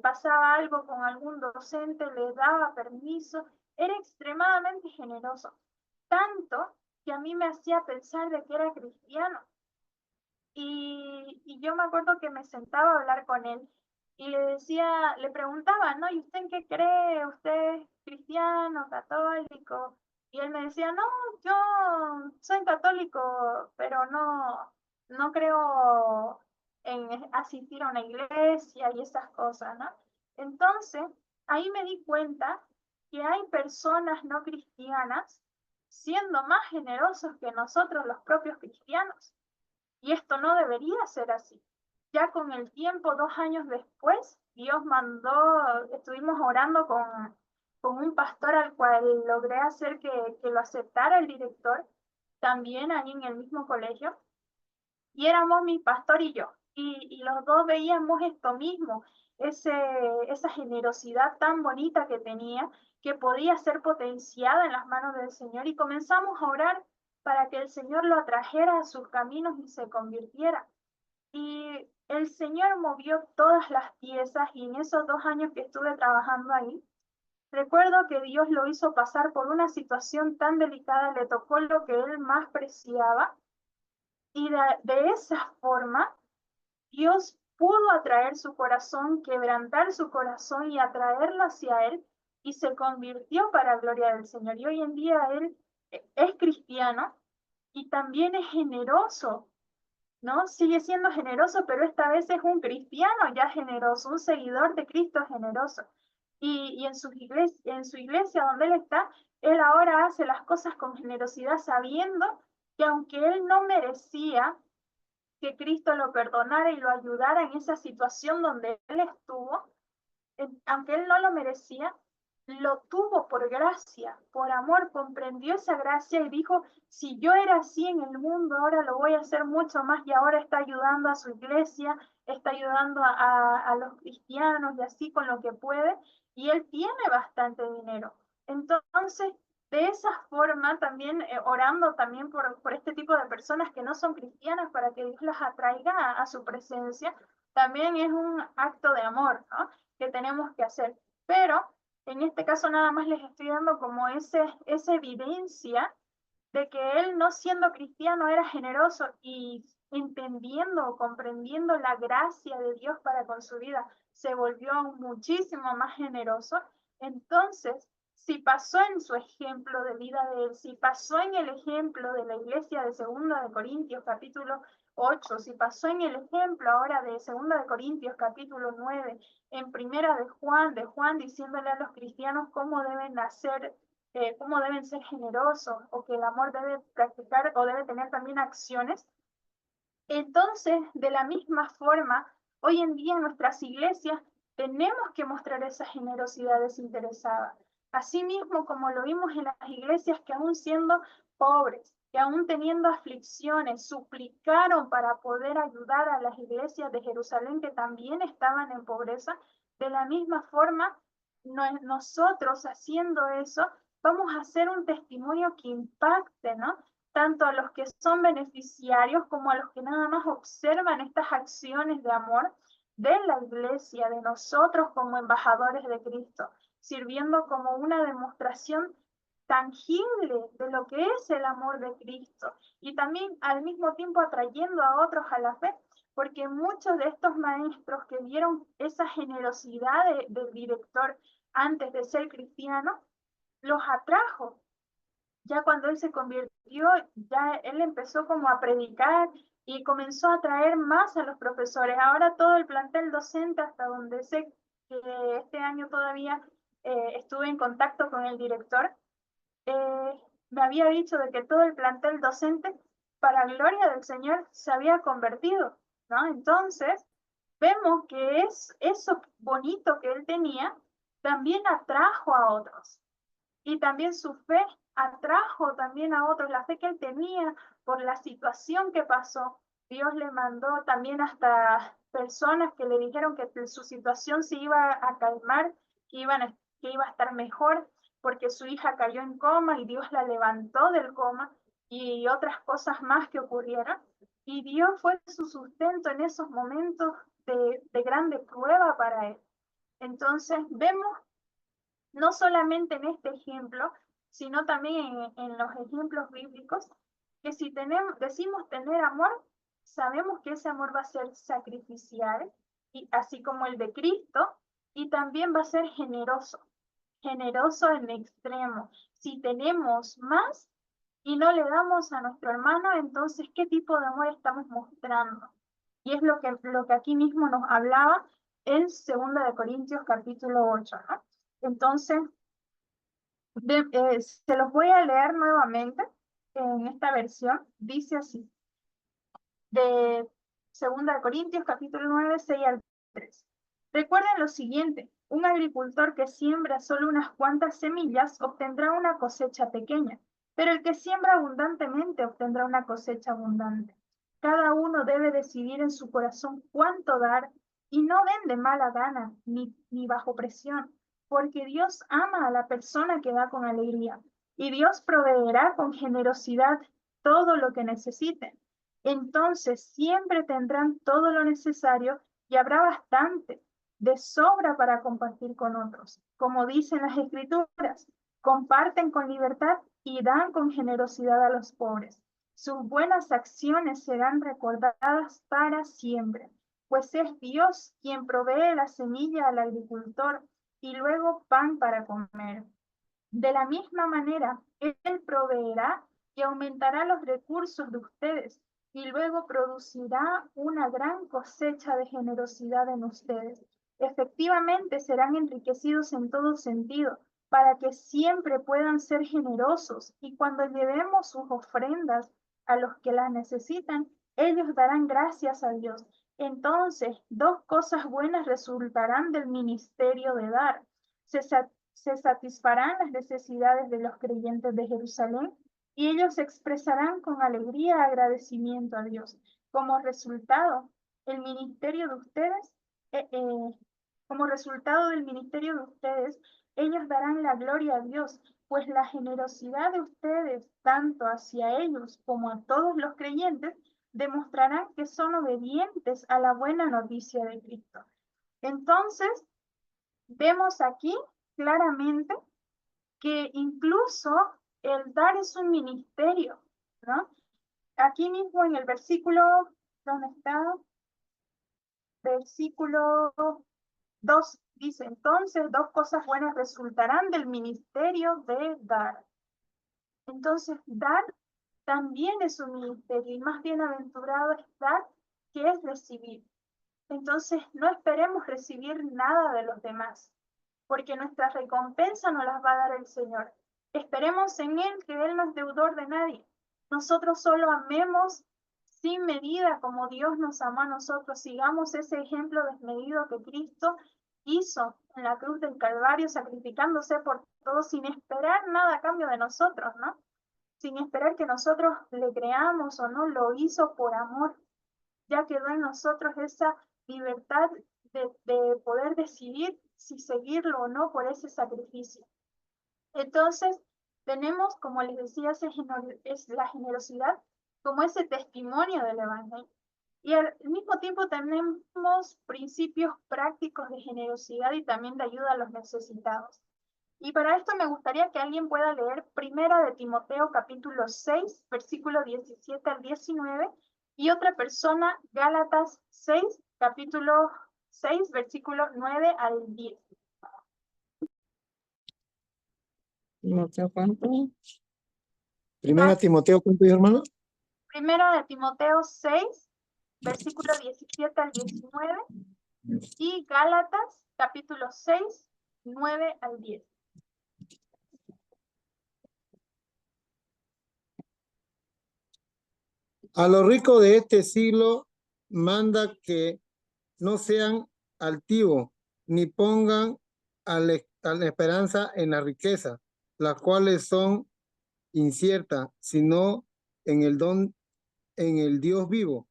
pasaba algo con algún docente, le daba permiso, era extremadamente generoso, tanto que a mí me hacía pensar de que era cristiano. Y yo me acuerdo que me sentaba a hablar con él y le decía, le preguntaba, ¿no? ¿Y usted en qué cree? ¿Usted es cristiano, católico? Y él me decía, no, yo soy católico, pero no creo en asistir a una iglesia y esas cosas, ¿no? Entonces, ahí me di cuenta que hay personas no cristianas siendo más generosos que nosotros los propios cristianos. Y esto no debería ser así. Ya con el tiempo, 2 años después, Dios mandó, estuvimos orando con un pastor al cual logré hacer que lo aceptara el director, también ahí en el mismo colegio, y éramos mi pastor y yo, y los dos veíamos esto mismo, esa generosidad tan bonita que tenía, que podía ser potenciada en las manos del Señor, y comenzamos a orar para que el Señor lo atrajera a sus caminos y se convirtiera. Y el Señor movió todas las piezas y en esos 2 años que estuve trabajando ahí, recuerdo que Dios lo hizo pasar por una situación tan delicada, le tocó lo que él más preciaba y de esa forma Dios pudo atraer su corazón, quebrantar su corazón y atraerlo hacia él y se convirtió para gloria del Señor. Y hoy en día él es cristiano y también es generoso, ¿no? Sigue siendo generoso, pero esta vez es un cristiano ya generoso, un seguidor de Cristo generoso. Y en su iglesia donde él está, él ahora hace las cosas con generosidad, sabiendo que aunque él no merecía que Cristo lo perdonara y lo ayudara en esa situación donde él estuvo, aunque él no lo merecía, lo tuvo por gracia, por amor, comprendió esa gracia y dijo, si yo era así en el mundo, ahora lo voy a hacer mucho más y ahora está ayudando a su iglesia, está ayudando a los cristianos y así con lo que puede, y él tiene bastante dinero. Entonces, de esa forma, también orando también por este tipo de personas que no son cristianas para que Dios las atraiga a su presencia, también es un acto de amor, ¿no? Que tenemos que hacer. Pero en este caso nada más les estoy dando como esa evidencia de que él no siendo cristiano era generoso y entendiendo o comprendiendo la gracia de Dios para con su vida, se volvió muchísimo más generoso. Entonces, si pasó en su ejemplo de vida de él, si pasó en el ejemplo de la iglesia de 2 Corintios capítulo 8, si pasó en el ejemplo ahora de 2 Corintios capítulo 9, en primera de Juan diciéndole a los cristianos cómo deben hacer, cómo deben ser generosos o que el amor debe practicar o debe tener también acciones. Entonces, de la misma forma, hoy en día en nuestras iglesias tenemos que mostrar esa generosidad desinteresada. Asimismo, como lo vimos en las iglesias que aún siendo pobres, que aún teniendo aflicciones, suplicaron para poder ayudar a las iglesias de Jerusalén que también estaban en pobreza, de la misma forma, nosotros haciendo eso, vamos a hacer un testimonio que impacte, ¿no? Tanto a los que son beneficiarios como a los que nada más observan estas acciones de amor de la iglesia, de nosotros como embajadores de Cristo, sirviendo como una demostración tangible de lo que es el amor de Cristo y también al mismo tiempo atrayendo a otros a la fe, porque muchos de estos maestros que vieron esa generosidad del director antes de ser cristiano, los atrajo. Ya cuando él se convirtió, ya él empezó como a predicar y comenzó a atraer más a los profesores. Ahora todo el plantel docente, hasta donde sé que este año todavía estuve en contacto con el director, me había dicho de que todo el plantel docente, para gloria del Señor, se había convertido, ¿no? Entonces, vemos que eso bonito que él tenía, también atrajo a otros. Y también su fe atrajo también a otros, la fe que él tenía por la situación que pasó. Dios le mandó también hasta personas que le dijeron que su situación se iba a calmar, que iba a estar mejor, porque su hija cayó en coma y Dios la levantó del coma, y otras cosas más que ocurrieron. Y Dios fue su sustento en esos momentos de grande prueba para él. Entonces vemos no solamente en este ejemplo, sino también en los ejemplos bíblicos, que si decimos tener amor, sabemos que ese amor va a ser sacrificial, y así como el de Cristo, y también va a ser generoso, generoso en extremo. Si tenemos más y no le damos a nuestro hermano, entonces, ¿qué tipo de amor estamos mostrando? Y es lo que aquí mismo nos hablaba en 2 de Corintios capítulo 8, ¿no? Entonces, se los voy a leer nuevamente en esta versión. Dice así, de 2 Corintios capítulo 9, 6 al 3. Recuerden lo siguiente, un agricultor que siembra solo unas cuantas semillas obtendrá una cosecha pequeña, pero el que siembra abundantemente obtendrá una cosecha abundante. Cada uno debe decidir en su corazón cuánto dar, y no den de mala gana ni bajo presión, porque Dios ama a la persona que da con alegría, y Dios proveerá con generosidad todo lo que necesiten. Entonces siempre tendrán todo lo necesario y habrá bastante, de sobra para compartir con otros. Como dicen las Escrituras, comparten con libertad y dan con generosidad a los pobres. Sus buenas acciones serán recordadas para siempre, pues es Dios quien provee la semilla al agricultor y luego pan para comer. De la misma manera, Él proveerá y aumentará los recursos de ustedes y luego producirá una gran cosecha de generosidad en ustedes. Efectivamente, serán enriquecidos en todo sentido para que siempre puedan ser generosos, y cuando llevemos sus ofrendas a los que las necesitan, ellos darán gracias a Dios. Entonces, dos cosas buenas resultarán del ministerio de dar. Se satisfarán las necesidades de los creyentes de Jerusalén, y ellos expresarán con alegría agradecimiento a Dios. Como resultado, el ministerio de ustedes, como resultado del ministerio de ustedes, ellos darán la gloria a Dios, pues la generosidad de ustedes, tanto hacia ellos como a todos los creyentes, demostrarán que son obedientes a la buena noticia de Cristo. Entonces, vemos aquí claramente que incluso el dar es un ministerio, ¿no? Aquí mismo en el versículo, ¿dónde está? Versículo 2 dice, entonces dos cosas buenas resultarán del ministerio de dar. Entonces, dar también es un ministerio, y más bienaventurado es dar que es recibir. Entonces, no esperemos recibir nada de los demás, porque nuestra recompensa nos las va a dar el Señor. Esperemos en Él, que Él no es deudor de nadie. Nosotros solo amemos sin medida como Dios nos amó a nosotros. Sigamos ese ejemplo desmedido que Cristo hizo en la cruz del Calvario, sacrificándose por todos sin esperar nada a cambio de nosotros, ¿no? Sin esperar que nosotros le creamos o no, lo hizo por amor. Ya quedó en nosotros esa libertad de poder decidir si seguirlo o no por ese sacrificio. Entonces, tenemos, como les decía, es la generosidad como ese testimonio del Evangelio. Y al mismo tiempo tenemos principios prácticos de generosidad y también de ayuda a los necesitados. Y para esto me gustaría que alguien pueda leer 1 de Timoteo capítulo 6, versículo 17 al 19, y otra persona, Gálatas 6, capítulo 6, versículo 9 al 10. Timoteo, ¿cuánto? Primera Timoteo, ¿cuánto, hermano? Primera de Timoteo 6, versículo 17 al 19, y Gálatas, capítulo 6, 9 al 10. A los ricos de este siglo manda que no sean altivos, ni pongan a la esperanza en la riqueza, las cuales son inciertas, sino en el don, en el Dios vivo,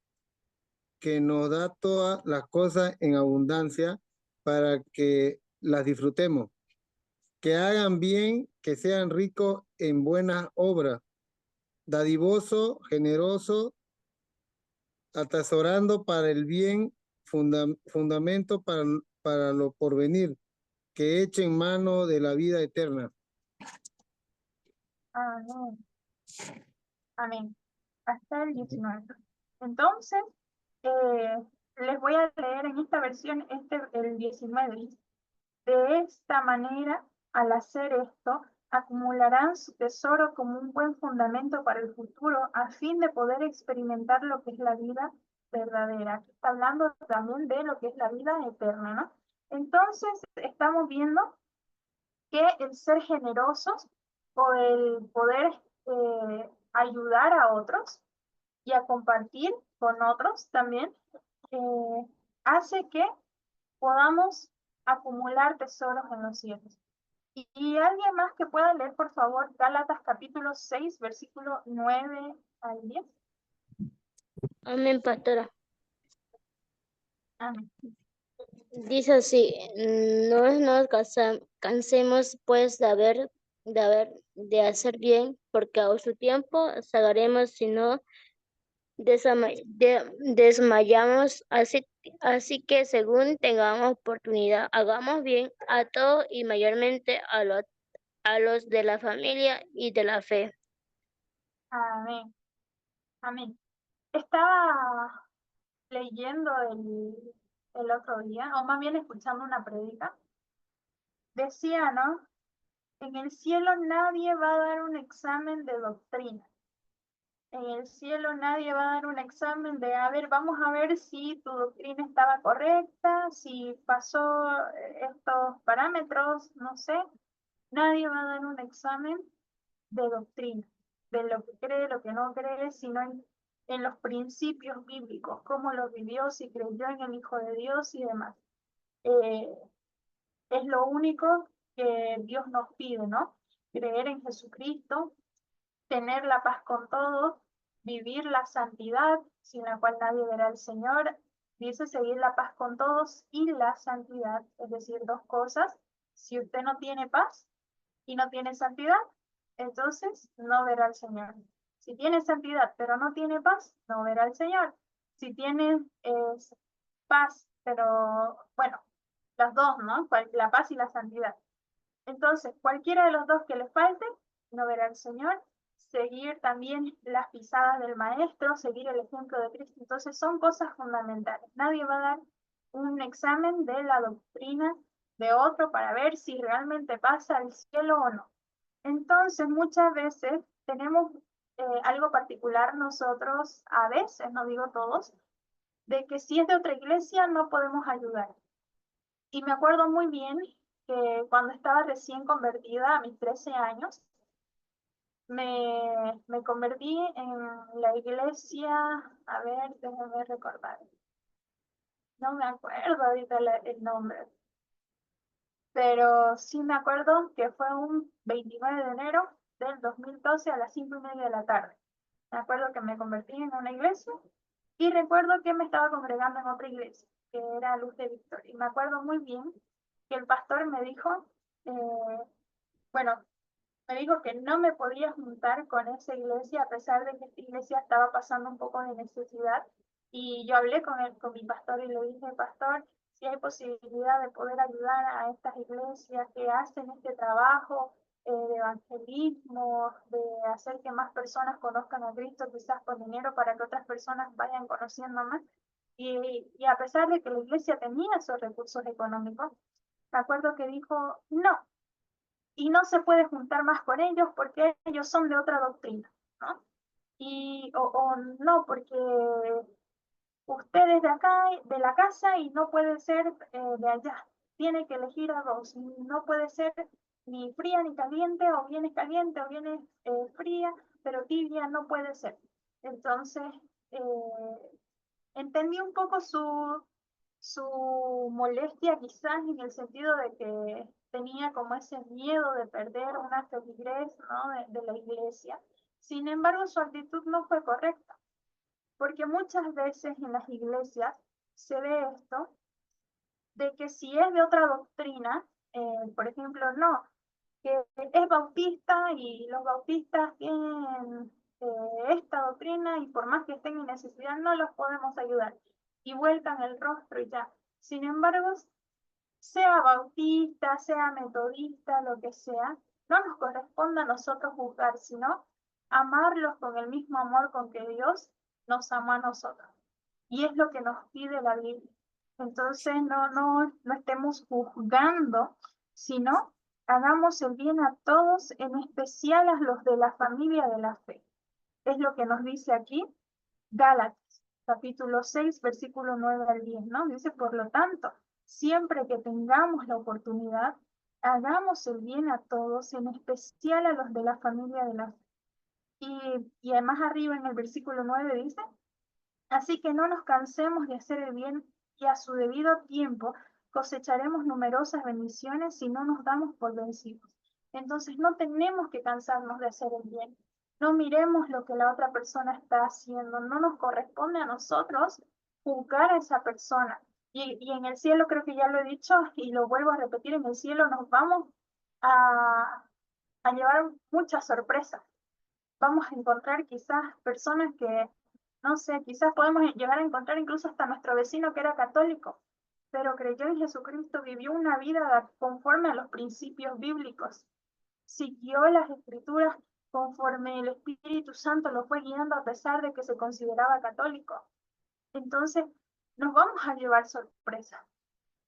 que nos da todas las cosas en abundancia para que las disfrutemos. Que hagan bien, que sean ricos en buenas obras, dadivoso, generoso, atesorando para el bien, fundamento para lo porvenir, que echen mano de la vida eterna. Amén. Amén. Hasta el 19. Entonces, les voy a leer en esta versión el 19. Dice, de esta manera, al hacer esto, acumularán su tesoro como un buen fundamento para el futuro, a fin de poder experimentar lo que es la vida verdadera. Aquí está hablando también de lo que es la vida eterna, ¿no? Entonces, estamos viendo que el ser generosos o el poder ayudar a otros y a compartir con otros también hace que podamos acumular tesoros en los cielos. Y alguien más que pueda leer, por favor, Gálatas capítulo 6, versículo 9 al 10. Amén, pastora. Amén. Dice así, no nos cansemos pues de hacer bien, porque a su tiempo sacaremos si no desmayamos. Así que según tengamos oportunidad, hagamos bien a todos y mayormente a los de la familia y de la fe. Amén. Amén. Estaba leyendo el otro día, o más bien escuchando una prédica. Decía, ¿no? En el cielo nadie va a dar un examen de doctrina. En el cielo nadie va a dar un examen de, a ver, vamos a ver si tu doctrina estaba correcta, si pasó estos parámetros, no sé. Nadie va a dar un examen de doctrina, de lo que cree, lo que no cree, sino en los principios bíblicos, cómo lo vivió, si creyó en el Hijo de Dios y demás. Es lo único que Dios nos pide, ¿no? Creer en Jesucristo, tener la paz con todos, vivir la santidad, sin la cual nadie verá al Señor. Dice seguir la paz con todos y la santidad, es decir, dos cosas. Si usted no tiene paz y no tiene santidad, entonces no verá al Señor. Si tiene santidad pero no tiene paz, no verá al Señor. Si tiene paz, pero bueno, las dos, ¿no? La paz y la santidad. Entonces, cualquiera de los dos que le falte, no verá al Señor. Seguir también las pisadas del Maestro, seguir el ejemplo de Cristo. Entonces, son cosas fundamentales. Nadie va a dar un examen de la doctrina de otro para ver si realmente pasa al cielo o no. Entonces, muchas veces tenemos algo particular nosotros, a veces, no digo todos, de que si es de otra iglesia no podemos ayudar. Y me acuerdo muy bien que cuando estaba recién convertida a mis 13 años, me convertí en la iglesia, a ver, déjame recordar, no me acuerdo ahorita el nombre, pero sí me acuerdo que fue un 29 de enero del 2012 a las 5:30 de la tarde. Me acuerdo que me convertí en una iglesia y recuerdo que me estaba congregando en otra iglesia, que era Luz de Victoria. Y me acuerdo muy bien que el pastor me dijo, bueno, me dijo que no me podía juntar con esa iglesia a pesar de que esta iglesia estaba pasando un poco de necesidad. Y yo hablé con mi pastor y le dije, pastor, si hay posibilidad de poder ayudar a estas iglesias que hacen este trabajo de evangelismo, de hacer que más personas conozcan a Cristo, quizás con dinero para que otras personas vayan conociendo más. Y a pesar de que la iglesia tenía esos recursos económicos, me acuerdo que dijo, no, y no se puede juntar más con ellos porque ellos son de otra doctrina, ¿no? O no, porque usted es de acá, de la casa, y no puede ser de allá. Tiene que elegir a dos. No puede ser ni fría ni caliente, o bien es caliente o bien es fría, pero tibia no puede ser. Entonces, entendí un poco su molestia, quizás en el sentido de que tenía como ese miedo de perder una feligres, ¿no? de la iglesia. Sin embargo, su actitud no fue correcta, porque muchas veces en las iglesias se ve esto, de que si es de otra doctrina, por ejemplo, no, que es bautista y los bautistas tienen esta doctrina y por más que estén en necesidad no los podemos ayudar, y vuelcan el rostro y ya. Sin embargo, sea bautista, sea metodista, lo que sea, no nos corresponde a nosotros juzgar, sino amarlos con el mismo amor con que Dios nos amó a nosotros. Y es lo que nos pide la Biblia. Entonces no estemos juzgando, sino hagamos el bien a todos, en especial a los de la familia de la fe. Es lo que nos dice aquí Gálatas, capítulo 6, versículo 9 al 10, ¿no? Dice, por lo tanto, siempre que tengamos la oportunidad, hagamos el bien a todos, en especial a los de la familia de la fe. Y además arriba en el versículo 9 dice, así que no nos cansemos de hacer el bien, y a su debido tiempo cosecharemos numerosas bendiciones si no nos damos por vencidos. Entonces no tenemos que cansarnos de hacer el bien. No miremos lo que la otra persona está haciendo. No nos corresponde a nosotros juzgar a esa persona. Y en el cielo, creo que ya lo he dicho y lo vuelvo a repetir, en el cielo nos vamos a llevar muchas sorpresas. Vamos a encontrar quizás personas que, no sé, quizás podemos llegar a encontrar incluso hasta nuestro vecino que era católico, pero creyó en Jesucristo, vivió una vida conforme a los principios bíblicos, siguió las escrituras conforme el Espíritu Santo lo fue guiando a pesar de que se consideraba católico. Entonces, nos vamos a llevar sorpresas.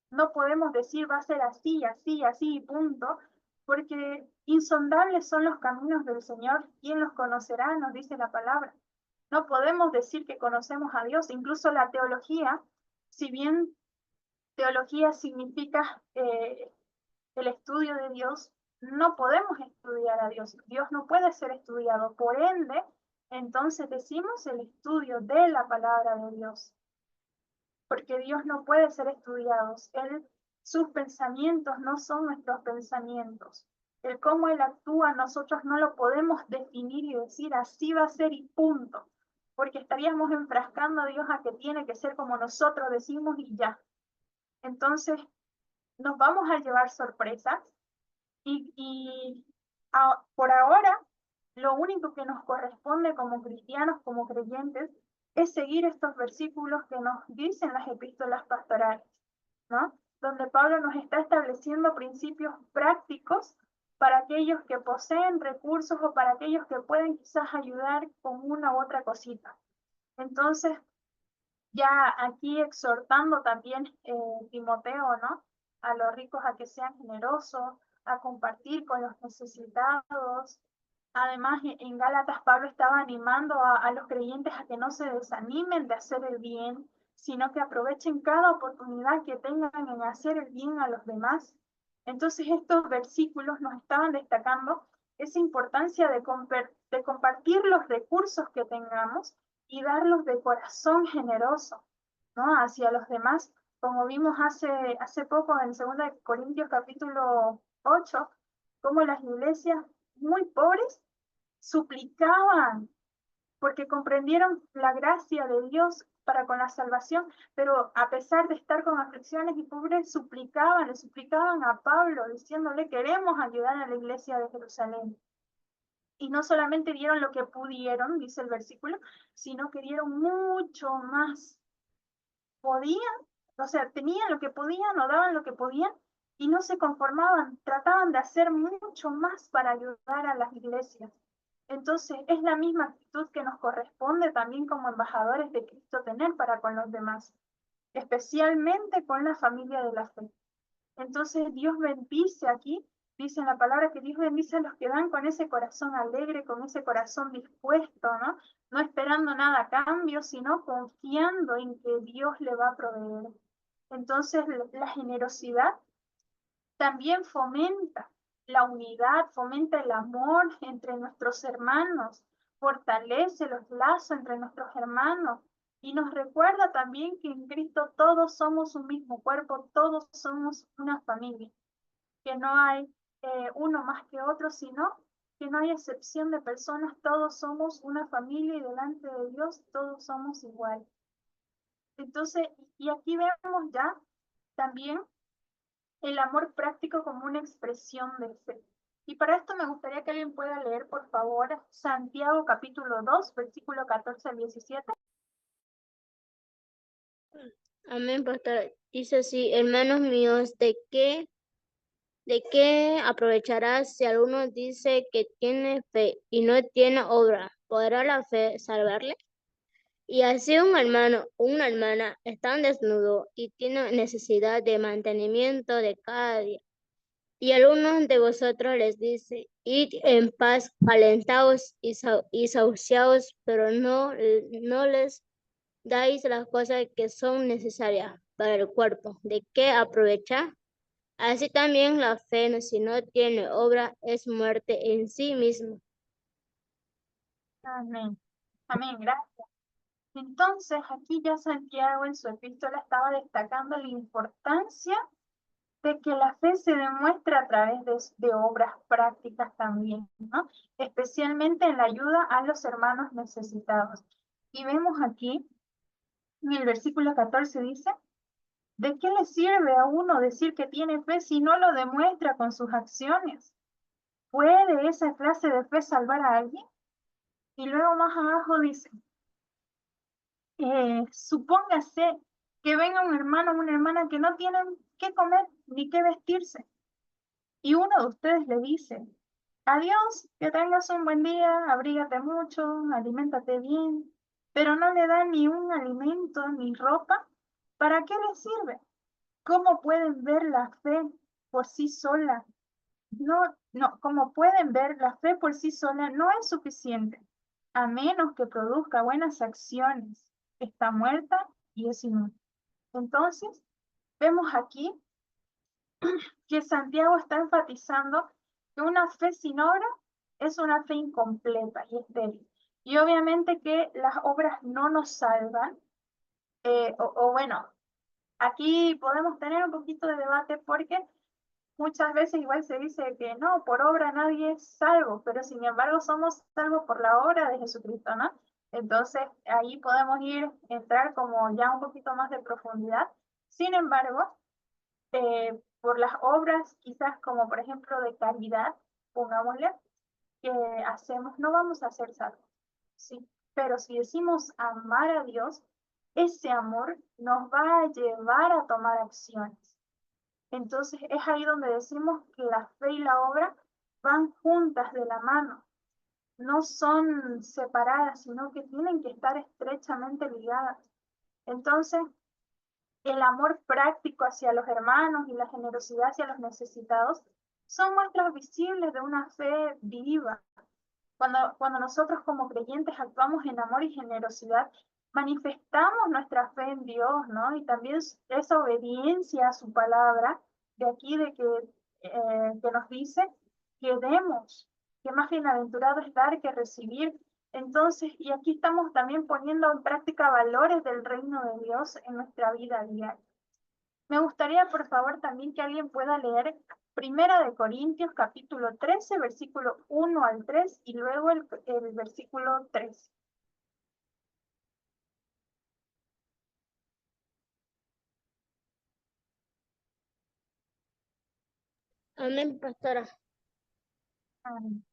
No podemos decir va a ser así, así, así, punto, porque insondables son los caminos del Señor. ¿Quién los conocerá? Nos dice la palabra. No podemos decir que conocemos a Dios. Incluso la teología, si bien teología significa el estudio de Dios, no podemos estudiar a Dios. Dios no puede ser estudiado. Por ende, entonces decimos el estudio de la palabra de Dios, porque Dios no puede ser estudiado. Sus pensamientos no son nuestros pensamientos. El cómo Él actúa, nosotros no lo podemos definir y decir así va a ser y punto, porque estaríamos enfrascando a Dios a que tiene que ser como nosotros decimos y ya. Entonces, nos vamos a llevar sorpresas por ahora, lo único que nos corresponde como cristianos, como creyentes, es seguir estos versículos que nos dicen las epístolas pastorales, ¿no? Donde Pablo nos está estableciendo principios prácticos para aquellos que poseen recursos o para aquellos que pueden quizás ayudar con una u otra cosita. Entonces, ya aquí exhortando también Timoteo, ¿no? A los ricos a que sean generosos, a compartir con los necesitados. Además, en Gálatas Pablo estaba animando a los creyentes a que no se desanimen de hacer el bien, sino que aprovechen cada oportunidad que tengan en hacer el bien a los demás. Entonces, estos versículos nos estaban destacando esa importancia de compartir los recursos que tengamos y darlos de corazón generoso, ¿no? Hacia los demás, como vimos hace poco en 2 Corintios capítulo 8, como las iglesias muy pobres suplicaban porque comprendieron la gracia de Dios para con la salvación, pero a pesar de estar con aflicciones y pobres, le suplicaban a Pablo, diciéndole, queremos ayudar a la iglesia de Jerusalén. Y no solamente dieron lo que pudieron, dice el versículo, sino que dieron mucho más. Podían, o sea, tenían lo que podían o daban lo que podían y no se conformaban, trataban de hacer mucho más para ayudar a las iglesias. Entonces, es la misma actitud que nos corresponde también como embajadores de Cristo tener para con los demás, especialmente con la familia de la fe. Entonces, Dios bendice aquí Dice en la palabra que Dios bendice a los que dan con ese corazón alegre, con ese corazón dispuesto, ¿no? No esperando nada a cambio, sino confiando en que Dios le va a proveer. Entonces, la generosidad también fomenta la unidad, fomenta el amor entre nuestros hermanos, fortalece los lazos entre nuestros hermanos y nos recuerda también que en Cristo todos somos un mismo cuerpo, todos somos una familia, que no hay uno más que otro, sino que no hay excepción de personas, todos somos una familia y delante de Dios todos somos iguales. Entonces, y aquí vemos ya también el amor práctico como una expresión de fe. Y para esto me gustaría que alguien pueda leer, por favor, Santiago capítulo 2, versículo 14 al 17. Amén, pastor. Dice así, hermanos míos, ¿de qué aprovechará si alguno dice que tiene fe y no tiene obra? ¿Podrá la fe salvarle? Y así un hermano o una hermana están desnudos y tienen necesidad de mantenimiento de cada día. Y alguno de vosotros les dice, id en paz, calentaos y saciaos, pero no les dais las cosas que son necesarias para el cuerpo. ¿De qué aprovecha? Así también la fe, si no tiene obra, es muerte en sí misma. Amén. Amén, gracias. Entonces, aquí ya Santiago en su epístola estaba destacando la importancia de que la fe se demuestra a través de obras prácticas también, ¿no? Especialmente en la ayuda a los hermanos necesitados. Y vemos aquí, en el versículo 14 dice, ¿de qué le sirve a uno decir que tiene fe si no lo demuestra con sus acciones? ¿Puede esa clase de fe salvar a alguien? Y luego más abajo dice, supóngase que venga un hermano o una hermana que no tienen qué comer ni qué vestirse. Y uno de ustedes le dice, adiós, que tengas un buen día, abrígate mucho, aliméntate bien, pero no le da ni un alimento ni ropa, ¿para qué le sirve? ¿Cómo pueden ver la fe por sí sola? No, como pueden ver, la fe por sí sola no es suficiente, a menos que produzca buenas acciones. Está muerta y es inútil. Entonces, vemos aquí que Santiago está enfatizando que una fe sin obra es una fe incompleta y estéril. Y obviamente que las obras no nos salvan, o bueno, aquí podemos tener un poquito de debate porque muchas veces igual se dice que no, por obra nadie es salvo, pero sin embargo somos salvos por la obra de Jesucristo, ¿no? Entonces ahí podemos entrar como ya un poquito más de profundidad. Sin embargo, por las obras quizás como por ejemplo de caridad, pongámosle, que hacemos, no vamos a ser salvos, ¿sí? Pero si decimos amar a Dios, ese amor nos va a llevar a tomar acciones. Entonces es ahí donde decimos que la fe y la obra van juntas de la mano, no son separadas, sino que tienen que estar estrechamente ligadas. Entonces, el amor práctico hacia los hermanos y la generosidad hacia los necesitados son muestras visibles de una fe viva. Cuando nosotros como creyentes actuamos en amor y generosidad, manifestamos nuestra fe en Dios, ¿no? Y también esa obediencia a su palabra, de aquí de que nos dice que demos, que más bienaventurado es dar que recibir. Entonces, y aquí estamos también poniendo en práctica valores del reino de Dios en nuestra vida diaria. Me gustaría, por favor, también que alguien pueda leer Primera de Corintios, capítulo 13, versículo 1 al 3, y luego el versículo 3. Amén, pastora. Amén.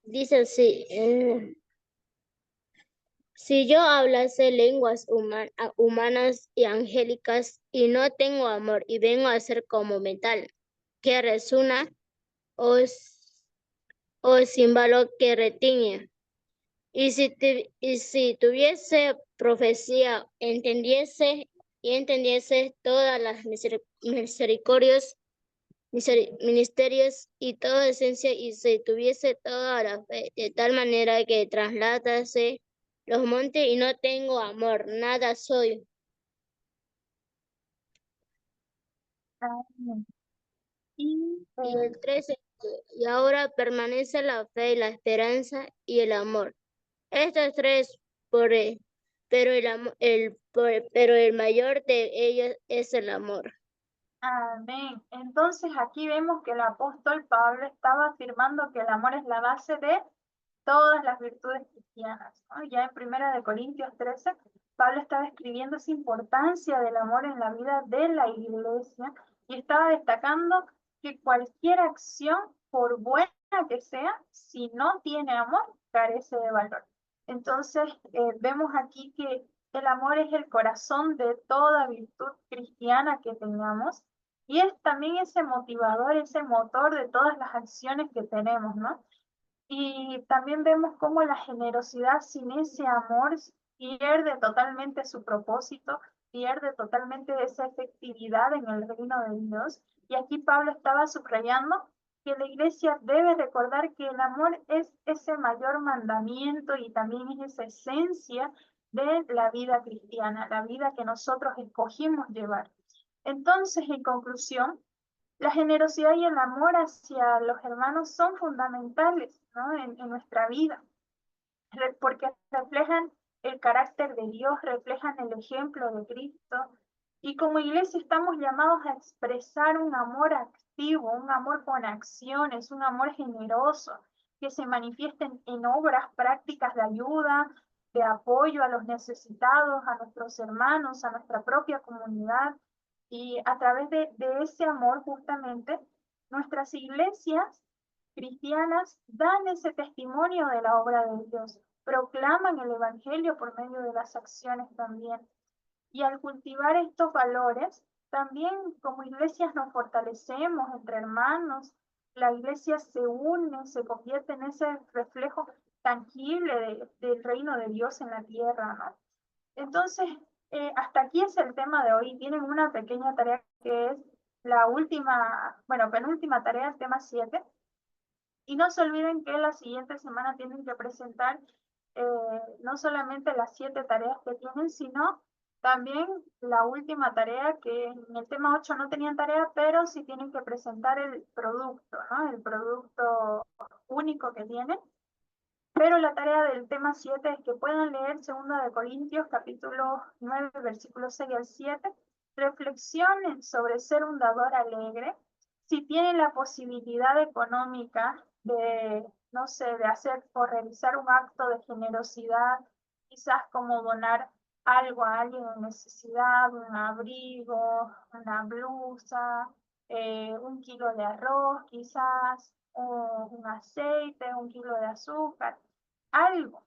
Dice así, si yo hablase lenguas humanas y angélicas y no tengo amor y vengo a ser como metal que resuena o címbalo que retiñe, y si tuviese profecía, entendiese todas las misericordias ministerios y toda esencia, y se tuviese toda la fe, de tal manera que trasladase los montes y no tengo amor, nada soy. Amén. Y Y el 13, y ahora permanece la fe, la esperanza y el amor. Estos tres, pero pero el mayor de ellos es el amor. amén. Entonces aquí vemos que el apóstol Pablo estaba afirmando que el amor es la base de todas las virtudes cristianas, ¿no? Ya en 1 Corintios 13, Pablo estaba escribiendo esa importancia del amor en la vida de la iglesia y estaba destacando que cualquier acción, por buena que sea, si no tiene amor, carece de valor. Entonces, vemos aquí que el amor es el corazón de toda virtud cristiana que tengamos y es también ese motivador, ese motor de todas las acciones que tenemos, ¿no? Y también vemos cómo la generosidad sin ese amor pierde totalmente su propósito, pierde totalmente esa efectividad en el reino de Dios. Y aquí Pablo estaba subrayando que la iglesia debe recordar que el amor es ese mayor mandamiento y también es esa esencia de la vida cristiana, la vida que nosotros escogimos llevar. Entonces, en conclusión, la generosidad y el amor hacia los hermanos son fundamentales, ¿no? en nuestra vida, porque reflejan el carácter de Dios, reflejan el ejemplo de Cristo. Y como iglesia estamos llamados a expresar un amor activo, un amor con acciones, un amor generoso, que se manifiesten en obras prácticas de ayuda, de apoyo a los necesitados, a nuestros hermanos, a nuestra propia comunidad. Y a través de ese amor, justamente, nuestras iglesias cristianas dan ese testimonio de la obra de Dios, proclaman el Evangelio por medio de las acciones también. Y al cultivar estos valores, también como iglesias nos fortalecemos entre hermanos, la iglesia se une, se convierte en ese reflejo tangible del reino de Dios en la tierra, ¿no? Entonces, hasta aquí es el tema de hoy. Tienen una pequeña tarea que es la última, bueno, penúltima tarea, el tema 7. Y no se olviden que la siguiente semana tienen que presentar no solamente las 7 tareas que tienen, sino también la última tarea, que en el tema 8 no tenían tarea, pero sí tienen que presentar el producto, ¿no? El producto único que tienen. Pero la tarea del tema 7 es que puedan leer 2 Corintios capítulo 9, versículos 6 al 7. Reflexionen sobre ser un dador alegre. Si tienen la posibilidad económica de, no sé, de hacer o realizar un acto de generosidad, quizás como donar algo a alguien en necesidad, un abrigo, una blusa, 1 kilo de arroz quizás, un aceite, 1 kilo de azúcar, algo.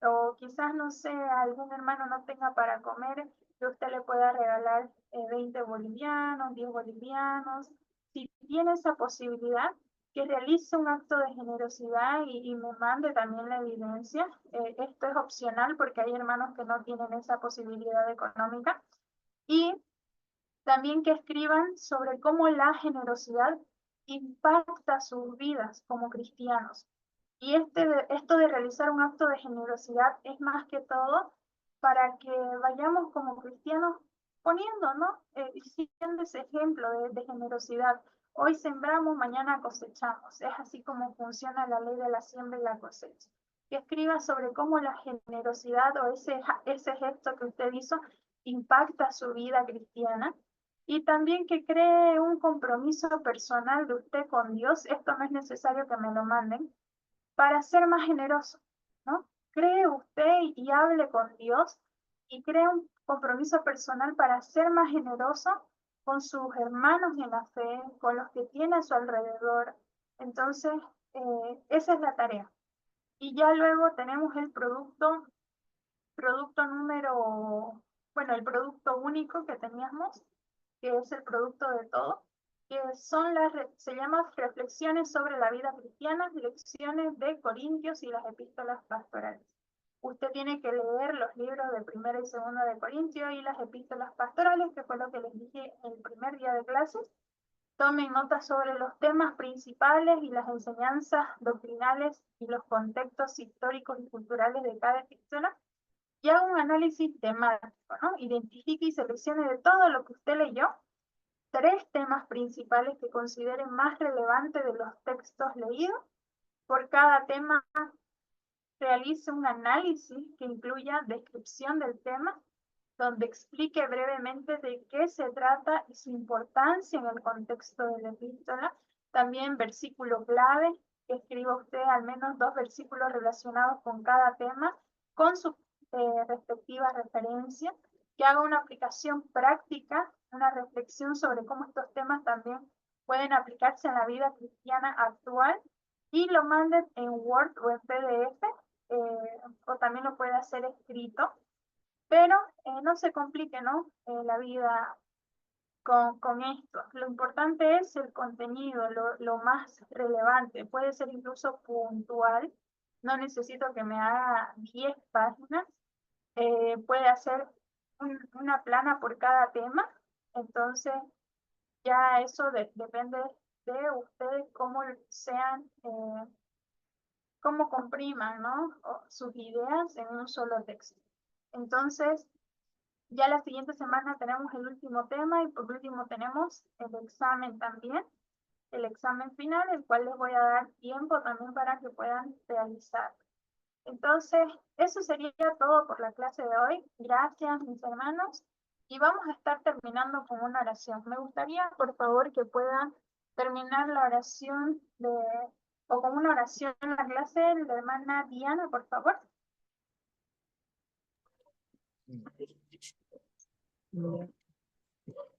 O quizás, no sé, algún hermano no tenga para comer, que usted le pueda regalar 20 bolivianos, 10 bolivianos. Si tiene esa posibilidad, que realice un acto de generosidad y me mande también la evidencia. Esto es opcional porque hay hermanos que no tienen esa posibilidad económica. Y también que escriban sobre cómo la generosidad impacta sus vidas como cristianos. Y esto de realizar un acto de generosidad es más que todo para que vayamos como cristianos poniendo, ¿no? Siendo ese ejemplo de generosidad. Hoy sembramos, mañana cosechamos. Es así como funciona la ley de la siembra y la cosecha. Que escriba sobre cómo la generosidad o ese gesto que usted hizo impacta su vida cristiana. Y también que cree un compromiso personal de usted con Dios. Esto no es necesario que me lo manden, para ser más generoso, ¿no? Cree usted y hable con Dios y cree un compromiso personal para ser más generoso con sus hermanos en la fe, con los que tiene a su alrededor. Entonces, esa es la tarea. Y ya luego tenemos el producto número, bueno, el producto único que teníamos, que es el producto de todo, que son se llama Reflexiones sobre la vida cristiana, lecciones de Corintios y las epístolas pastorales. Usted tiene que leer los libros de 1 y 2 de Corintios y las epístolas pastorales, que fue lo que les dije el primer día de clases. Tomen nota sobre los temas principales y las enseñanzas doctrinales y los contextos históricos y culturales de cada epístola y haga un análisis temático, ¿no? Identifique y seleccione de todo lo que usted leyó 3 temas principales que consideren más relevantes de los textos leídos. Por cada tema, realice un análisis que incluya descripción del tema, donde explique brevemente de qué se trata y su importancia en el contexto de la epístola. También versículo clave, que escriba usted al menos 2 versículos relacionados con cada tema, con su respectiva referencia, que haga una aplicación práctica, una reflexión sobre cómo estos temas también pueden aplicarse en la vida cristiana actual, y lo manden en Word o en PDF, o también lo puede hacer escrito. Pero no se complique, ¿no? La vida con esto. Lo importante es el contenido, lo más relevante. Puede ser incluso puntual. No necesito que me haga 10 páginas. Puede hacer una plana por cada tema. Entonces, ya eso depende de ustedes cómo sean, cómo compriman, ¿no? Sus ideas en un solo texto. Entonces, ya la siguiente semana tenemos el último tema y por último tenemos el examen también, el examen final, el cual les voy a dar tiempo también para que puedan realizar. Entonces, eso sería todo por la clase de hoy. Gracias, mis hermanos. Y vamos a estar terminando con una oración. Me gustaría, por favor, que puedan terminar la oración o con una oración en la clase de la hermana Diana, por favor.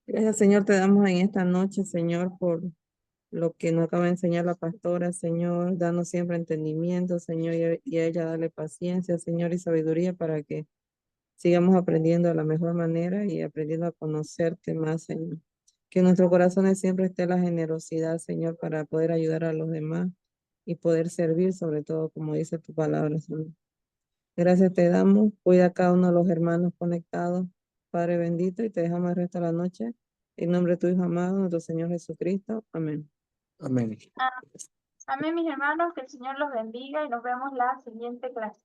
Gracias, Señor, te damos en esta noche, Señor, por lo que nos acaba de enseñar la pastora, Señor. Danos siempre entendimiento, Señor, y a ella darle paciencia, Señor, y sabiduría para que sigamos aprendiendo de la mejor manera y aprendiendo a conocerte más, Señor. Que en nuestros corazones siempre esté la generosidad, Señor, para poder ayudar a los demás y poder servir, sobre todo, como dice tu palabra, Señor. Gracias te damos. Cuida a cada uno de los hermanos conectados, Padre bendito, y te dejamos el resto de la noche. En nombre de tu Hijo amado, nuestro Señor Jesucristo. Amén. Amén. Amén, mis hermanos, que el Señor los bendiga y nos vemos la siguiente clase.